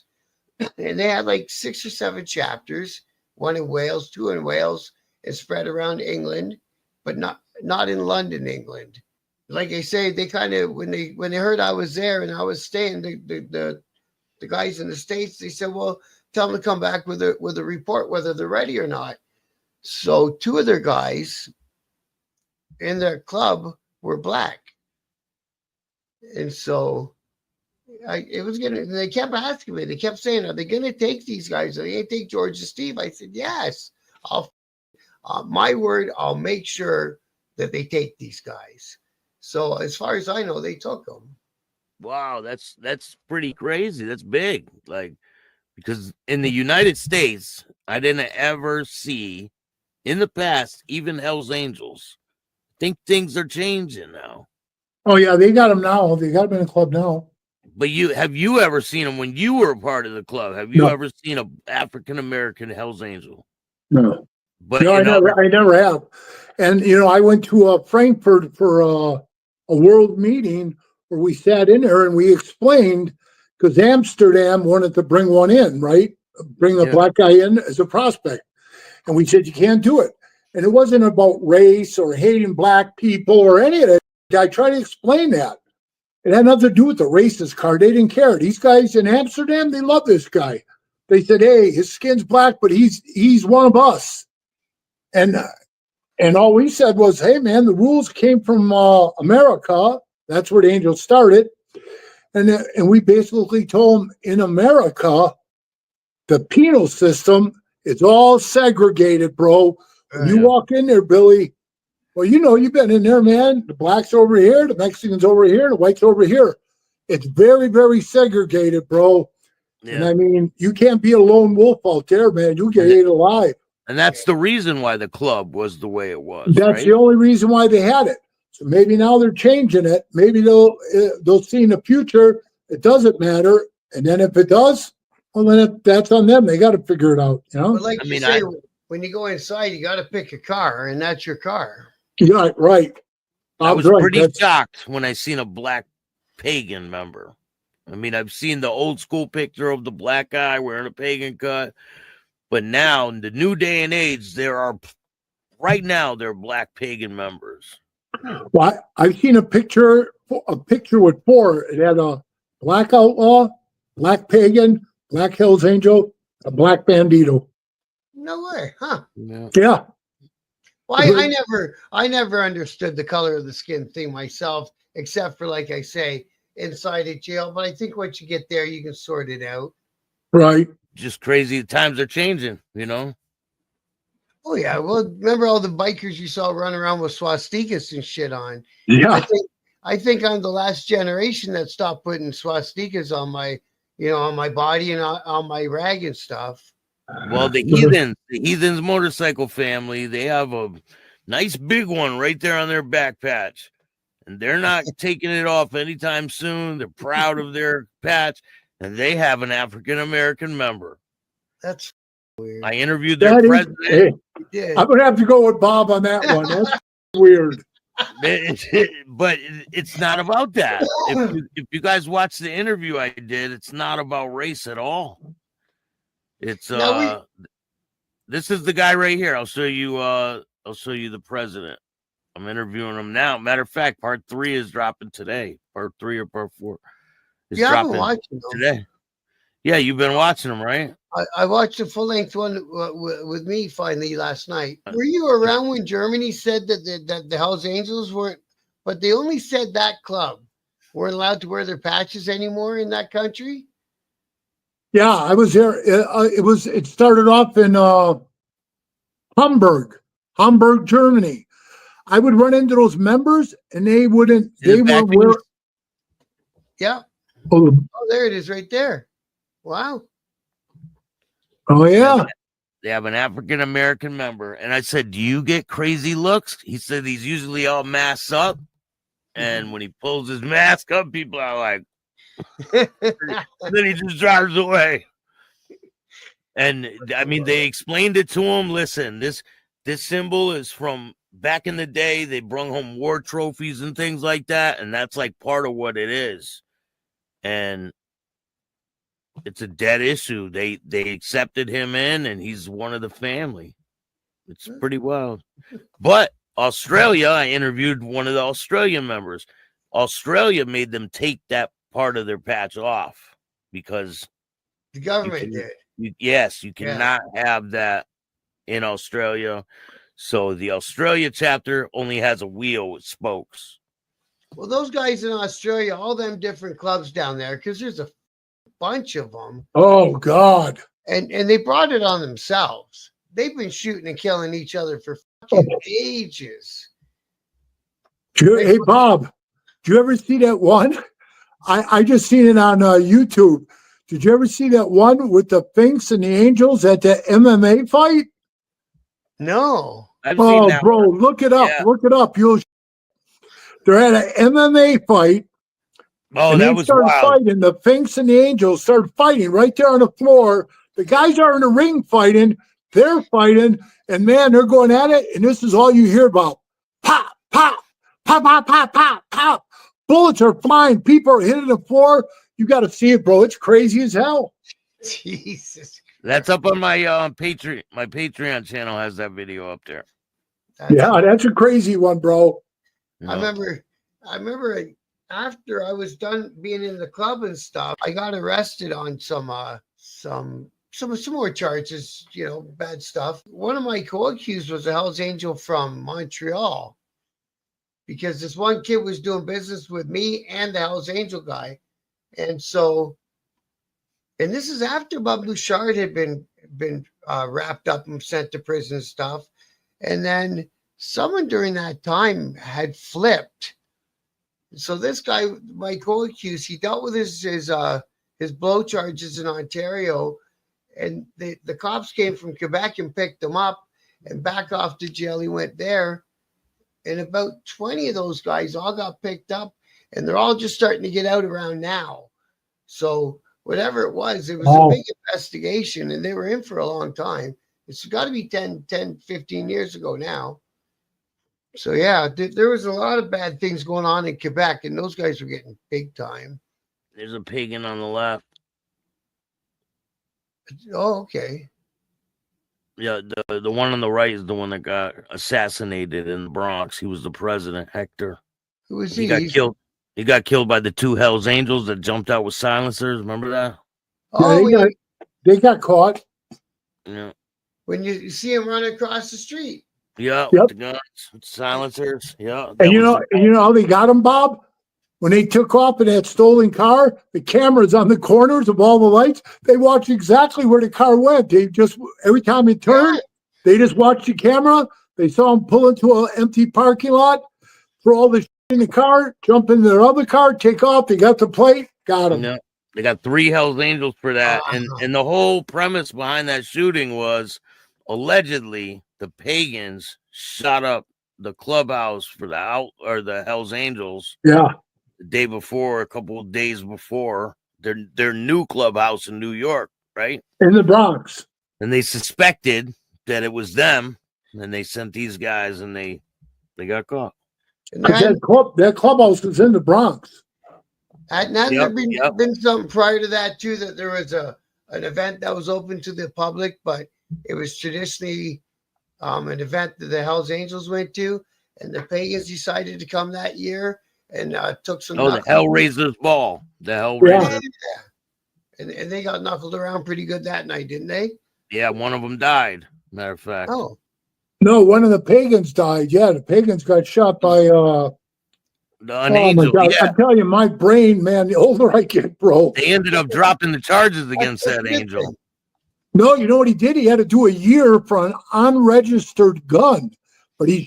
And they had like 6 or 7 chapters, one in Wales, 2 in Wales, and spread around England, but not in London, England. Like I say, they kind of, when they heard I was there and I was staying, the guys in the States, they said, well, tell them to come back with a report whether they're ready or not. So 2 of their guys in their club were black. And so they kept asking me, they kept saying, are they going to take these guys? Are they going to take George and Steve? I said, yes, my word, I'll make sure that they take these guys. So as far as I know, they took them. Wow, that's pretty crazy. That's big. Like, because in the United States, I didn't ever see in the past, even Hells Angels. I think things are changing now. Oh yeah, they got them now. They got them in the club now. But have you ever seen them when you were a part of the club? Have you ever seen a African American Hells Angel? No. But no, I never have. And I went to Frankfurt for a world meeting where we sat in there and we explained, because Amsterdam wanted to bring one in, right? Bring a black guy in as a prospect. And we said, you can't do it. And it wasn't about race or hating black people or any of that. I tried to explain that. It had nothing to do with the racist card. They didn't care. These guys in Amsterdam, they love this guy. They said, hey, his skin's black, but he's one of us. And all we said was, hey, man, the rules came from America. That's where the Angels started. And we basically told them, in America, the penal system is all segregated, bro. When you walk in there, Billy, well, you've been in there, man. The blacks over here, the Mexicans over here, the whites over here. It's very, very segregated, bro. Yeah. And I mean, you can't be a lone wolf out there, man. You get ate alive. And that's the reason why the club was the way it was. That's the only reason why they had it. So maybe now they're changing it. Maybe they'll see in the future it doesn't matter. And then if it does, well, then that's on them. They got to figure it out. But like you say, when you go inside, you got to pick a car, and that's your car. Yeah, right. I was pretty shocked when I seen a black pagan member. I mean, I've seen the old school picture of the black guy wearing a pagan cut, but now in the new day and age, there are black pagan members. Well, I've seen a picture with 4. It had a black outlaw, black pagan, black Hells Angel, a black bandito. No way, huh? Yeah. Well, I never understood the color of the skin thing myself, except for, like I say, inside a jail. But I think once you get there, you can sort it out. Right. Just crazy. The times are changing, Oh, yeah. Well, remember all the bikers you saw running around with swastikas and shit on? Yeah. I think I'm the last generation that stopped putting swastikas on my, on my body and on my rag and stuff. Well, the Heathens motorcycle family, they have a nice big one right there on their back patch. And they're not taking it off anytime soon. They're proud of their patch, and they have an African American member. That's weird. I interviewed their president. Hey, I'm gonna have to go with Bob on that one. That's weird. But it's not about that. If you guys watch the interview I did, it's not about race at all. It's this is the guy right here. I'll show you the president. I'm interviewing him now. Matter of fact, part 3 is dropping today. Part 3 or part 4 is dropping today. Yeah, you've been watching them, right? I watched the full-length one with me finally last night. Were you around when Germany said that the Hells Angels weren't, but they only said that club weren't allowed to wear their patches anymore in that country? Yeah, I was there. It started off in Hamburg, Germany. I would run into those members, and they wouldn't. They weren't wear. Yeah. Oh, there it is, right there. Wow. Oh yeah. They have an African American member, and I said, "Do you get crazy looks?" He said he's usually all masked up, and when he pulls his mask up, people are like. Then he just drives away. And I mean, they explained it to him. Listen, this symbol is from back in the day. They brought home war trophies and things like that, and that's like part of what it is. And it's a dead issue. They accepted him in, and he's one of the family. It's pretty wild. But Australia, I interviewed one of the Australian members. Australia made them take that part of their patch off because the government did. You cannot have that in Australia. So the Australia chapter only has a wheel with spokes. Well, those guys in Australia, all them different clubs down there, because there's a bunch of them. Oh God! And they brought it on themselves. They've been shooting and killing each other for fucking ages. Hey Bob, did you ever see that one? I just seen it on YouTube. Did you ever see that one with the Finks and the Angels at the MMA fight? No. I've seen that bro, one. Look it up. Yeah. Look it up. They're at an MMA fight. Oh, that was wild. Fighting. The Finks and the Angels started fighting right there on the floor. The guys are in the ring fighting. They're fighting. And, man, they're going at it. And this is all you hear about. Pop, pop, pop, pop, pop, pop, pop. Bullets are flying. People are hitting the floor. You got to see it, bro. It's crazy as hell. Jesus. That's up on my Patreon. My Patreon channel has that video up there. That's a crazy one, bro. No. I remember after I was done being in the club and stuff, I got arrested on some more charges, bad stuff. One of my co-accused was a Hells Angel from Montreal. Because this one kid was doing business with me and the Hells Angel guy. And this is after Bob Bouchard had been wrapped up and sent to prison and stuff. And then someone during that time had flipped. So this guy, my co-accused, he dealt with his blow charges in Ontario. And the cops came from Quebec and picked him up and back off to jail. He went there. And about 20 of those guys all got picked up, and they're all just starting to get out around now. So whatever it was a big investigation, and they were in for a long time. It's got to be 10, 15 years ago now. So, yeah, there was a lot of bad things going on in Quebec, and those guys were getting big time. There's a pagan on the left. Oh, okay. Yeah, the one on the right is the one that got assassinated in the Bronx. He was the president, Hector. Who was he? He got killed. He got killed by the 2 Hells Angels that jumped out with silencers. Remember that? Oh, yeah, they got caught. Yeah. When you see him running across the street. Yeah, with the guns, with silencers. Yeah. And you know how they got him, Bob? When they took off in that stolen car, the cameras on the corners of all the lights, they watched exactly where the car went. They just, every time it turned, they just watched the camera. They saw him pull into an empty parking lot, throw all the shit in the car, jump into their other car, take off. They got the plate, got him. Yeah. They got 3 Hells Angels for that, Uh-huh. and the whole premise behind that shooting was allegedly the pagans shot up the clubhouse for the Hells Angels Yeah. the day before, a couple of days before their new clubhouse in New York, right? In the Bronx. And they suspected that it was them, and they sent these guys, and they got caught. And Because then, that clubhouse was in the Bronx. hadn't there been something prior to that too, that there was an event that was open to the public, but it was traditionally an event that the Hells Angels went to, and the pagans decided to come that year and took some. Oh, the Hellraiser's Ball. The Yeah. Hellraiser. And they got knuckled around pretty good that night, didn't they? Yeah, one of them died. Matter of fact. Oh, No, one of the pagans died. Yeah, the pagans got shot by An angel. my God. Yeah. I'm telling you, my brain, man, the older I get, bro. They ended up dropping the charges against that angel. No, you know what he did? He had to do a year for an unregistered gun. But he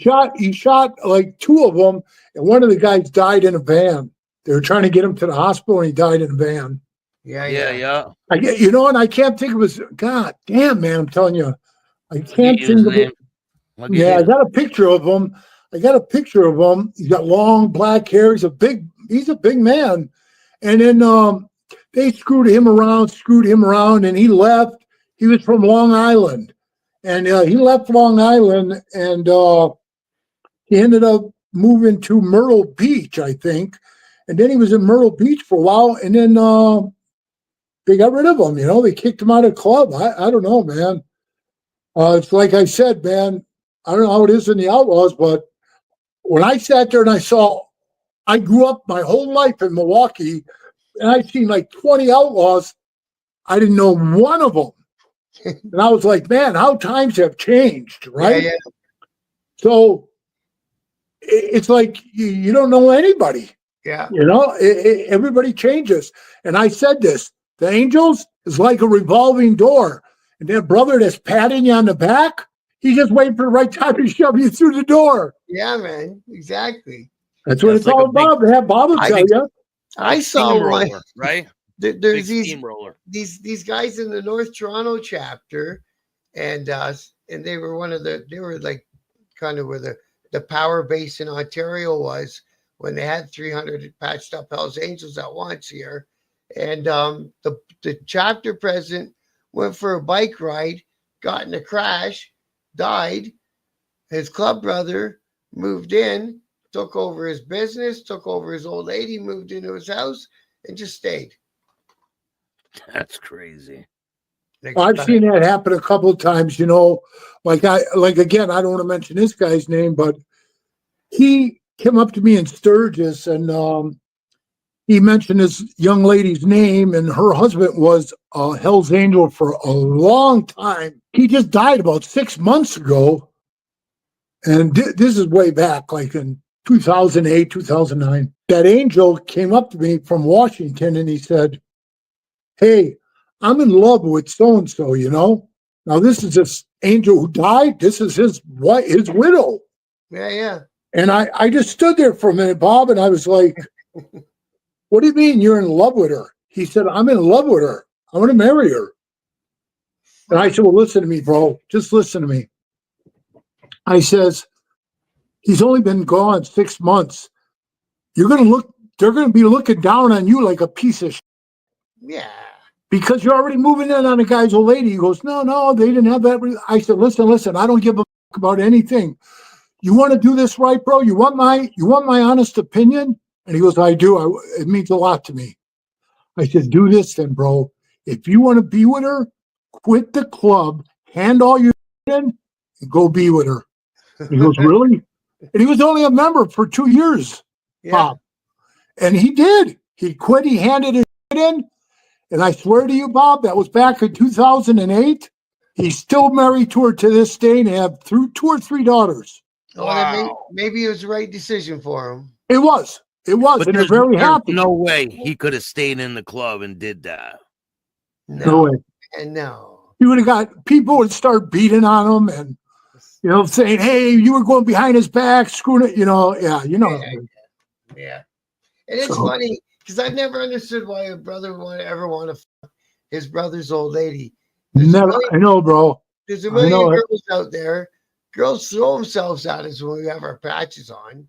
shot like 2 of them, and one of the guys died in a van. They were trying to get him to the hospital, and he died in a van. Yeah. And I can't think of his. God damn, man, I'm telling you, I can't think of it. Yeah, I got a picture of him. He's got long black hair. He's a big man. And then they screwed him around, and he left. He was from Long Island, and he left Long Island, and he ended up moving to Myrtle Beach, I think. And then he was in Myrtle Beach for a while, and then they got rid of him. They kicked him out of the club. I don't know, man. It's like I said, man. I don't know how it is in the Outlaws, but when I sat there and I grew up my whole life in Milwaukee, and I seen like 20 Outlaws. I didn't know one of them. And I was like, man, how times have changed, right? Yeah. So it's like you don't know anybody. Yeah. Everybody changes. And I said this, the Angels is like a revolving door. And that brother that's patting you on the back, he's just waiting for the right time to shove you through the door. Yeah, man. Exactly. That's what it's all about. Bob will tell you. I saw one. Right? There's these steamroller. These guys in the North Toronto chapter, and they were like kind of where the power base in Ontario was when they had 300 patched up Hells Angels at once here, and the chapter president went for a bike ride, got in a crash, died. His club brother moved in, took over his business, took over his old lady, moved into his house, and just stayed. That's crazy. I've seen that happen a couple of times, again, I don't want to mention this guy's name, but he came up to me in Sturgis, and he mentioned this young lady's name, and her husband was a Hells Angel for a long time. He just died about 6 months ago, and this is way back, like in 2008, 2009. That angel came up to me from Washington, and he said, hey, I'm in love with so-and-so, Now, this is this angel who died. This is his widow. Yeah. And I just stood there for a minute, Bob, and I was like, what do you mean you're in love with her? He said, I'm in love with her. I want to marry her. And I said, well, listen to me, bro. Just listen to me. I says, he's only been gone 6 months. They're going to be looking down on you like a piece of shit. Yeah. Because you're already moving in on a guy's old lady. He goes, no, they didn't have that. I said, listen, I don't give a fuck about anything. You want to do this right, bro? You want my honest opinion? And he goes, I do. It means a lot to me. I said, do this then, bro. If you want to be with her, quit the club, hand all your in, and go be with her. And he goes, really? And he was only a member for 2 years, Bob. And he did. He quit. He handed his in. And I swear to you, Bob, that was back in 2008. He's still married to her to this day and have 2 or 3 daughters. Wow. Maybe it was the right decision for him. It was. But and they're very happy. No way he could have stayed in the club and did that. No way. And no. You would have got people would start beating on him and saying, hey, you were going behind his back, screwing it, Yeah. And it's funny Because I've never understood why a brother would ever want to fuck his brother's old lady. There's Never. I know, bro. There's a I million know it. girls out there. Girls throw themselves at us when we have our patches on.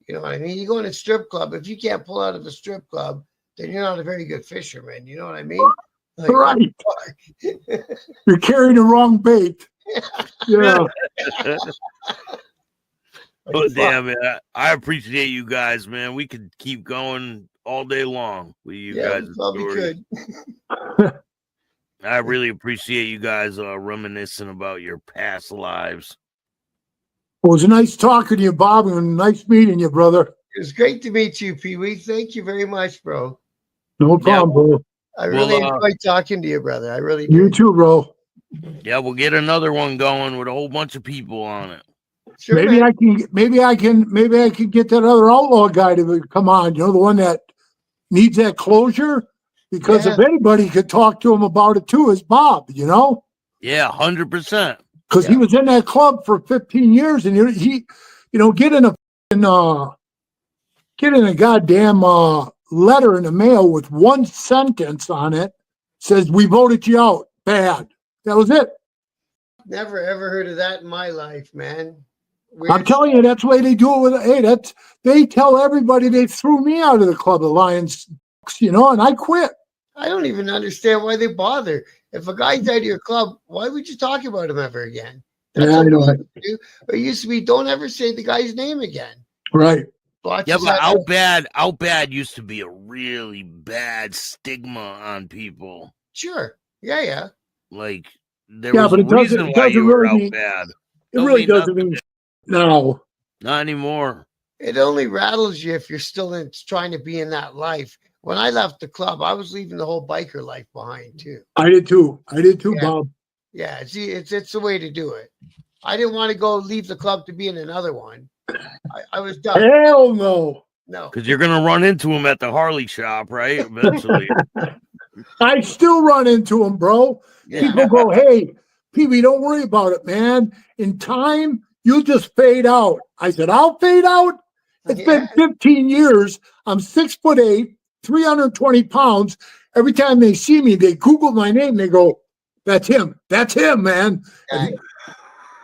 You know what I mean? You go in a strip club. If you can't pull out of a strip club, then you're not a very good fisherman. You know what I mean? Like, Right. You're carrying the wrong bait. Yeah. Oh, damn it. I appreciate you guys, man. We could keep going all day long with you guys. We probably could. I really appreciate you guys reminiscing about your past lives. Well, it was nice talking to you, Bob, and nice meeting you, brother. It was great to meet you, Pee-wee. Thank you very much, bro. No problem, bro. I really enjoyed talking to you, brother. I really did. You too, bro. Yeah, we'll get another one going with a whole bunch of people on it. Sure, maybe man. I can get that other outlaw guy to come on. You know, the one that needs that closure. Because if anybody could talk to him about it too, is Bob. You know. Yeah, 100%. Because he was in that club for 15 years, and he getting a goddamn letter in the mail with one sentence on it says, "We voted you out." Bad. That was it. Never ever heard of that in my life, man. Weird. I'm telling you, that's the way they do it with. Hey, they tell everybody they threw me out of the club, the Lions, and I quit. I don't even understand why they bother. If a guy's out of your club, why would you talk about him ever again? That's I know. It used to be, don't ever say the guy's name again. Right. But Out Bad used to be a really bad stigma on people. Sure. Yeah. Like, there was a reason why you were out bad. It really doesn't mean no. Not anymore. It only rattles you if you're still trying to be in that life. When I left the club, I was leaving the whole biker life behind too. I did too, Bob. Yeah, see, it's the way to do it. I didn't want to go leave the club to be in another one. I was done. Hell no. No. Because you're going to run into him at the Harley shop, right? Eventually. I still run into him, bro. Yeah. People go, "Hey, Pee-wee, don't worry about it, man. In time, you'll just fade out." I said, "I'll fade out." It's been 15 years. I'm 6'8", 320 pounds. Every time they see me, they Google my name. They go, "That's him. That's him, man."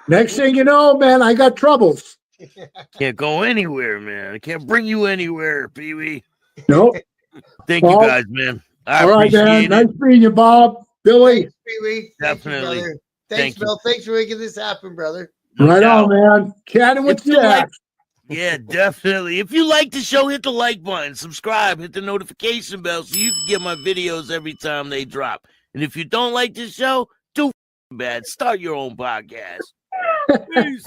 Next thing you know, man, I got troubles. Can't go anywhere, man. I can't bring you anywhere, Pee-wee. Nope. Thank you guys, man. I appreciate it. Nice meeting you, Bob. Billy. Thanks, Pee-wee. Definitely. Thanks, Bill. Thanks for making this happen, brother. Right on, man. Chatting with Staxx. Yeah, definitely. If you like the show, hit the like button, subscribe, hit the notification bell so you can get my videos every time they drop. And if you don't like this show, do bad. Start your own podcast. Peace.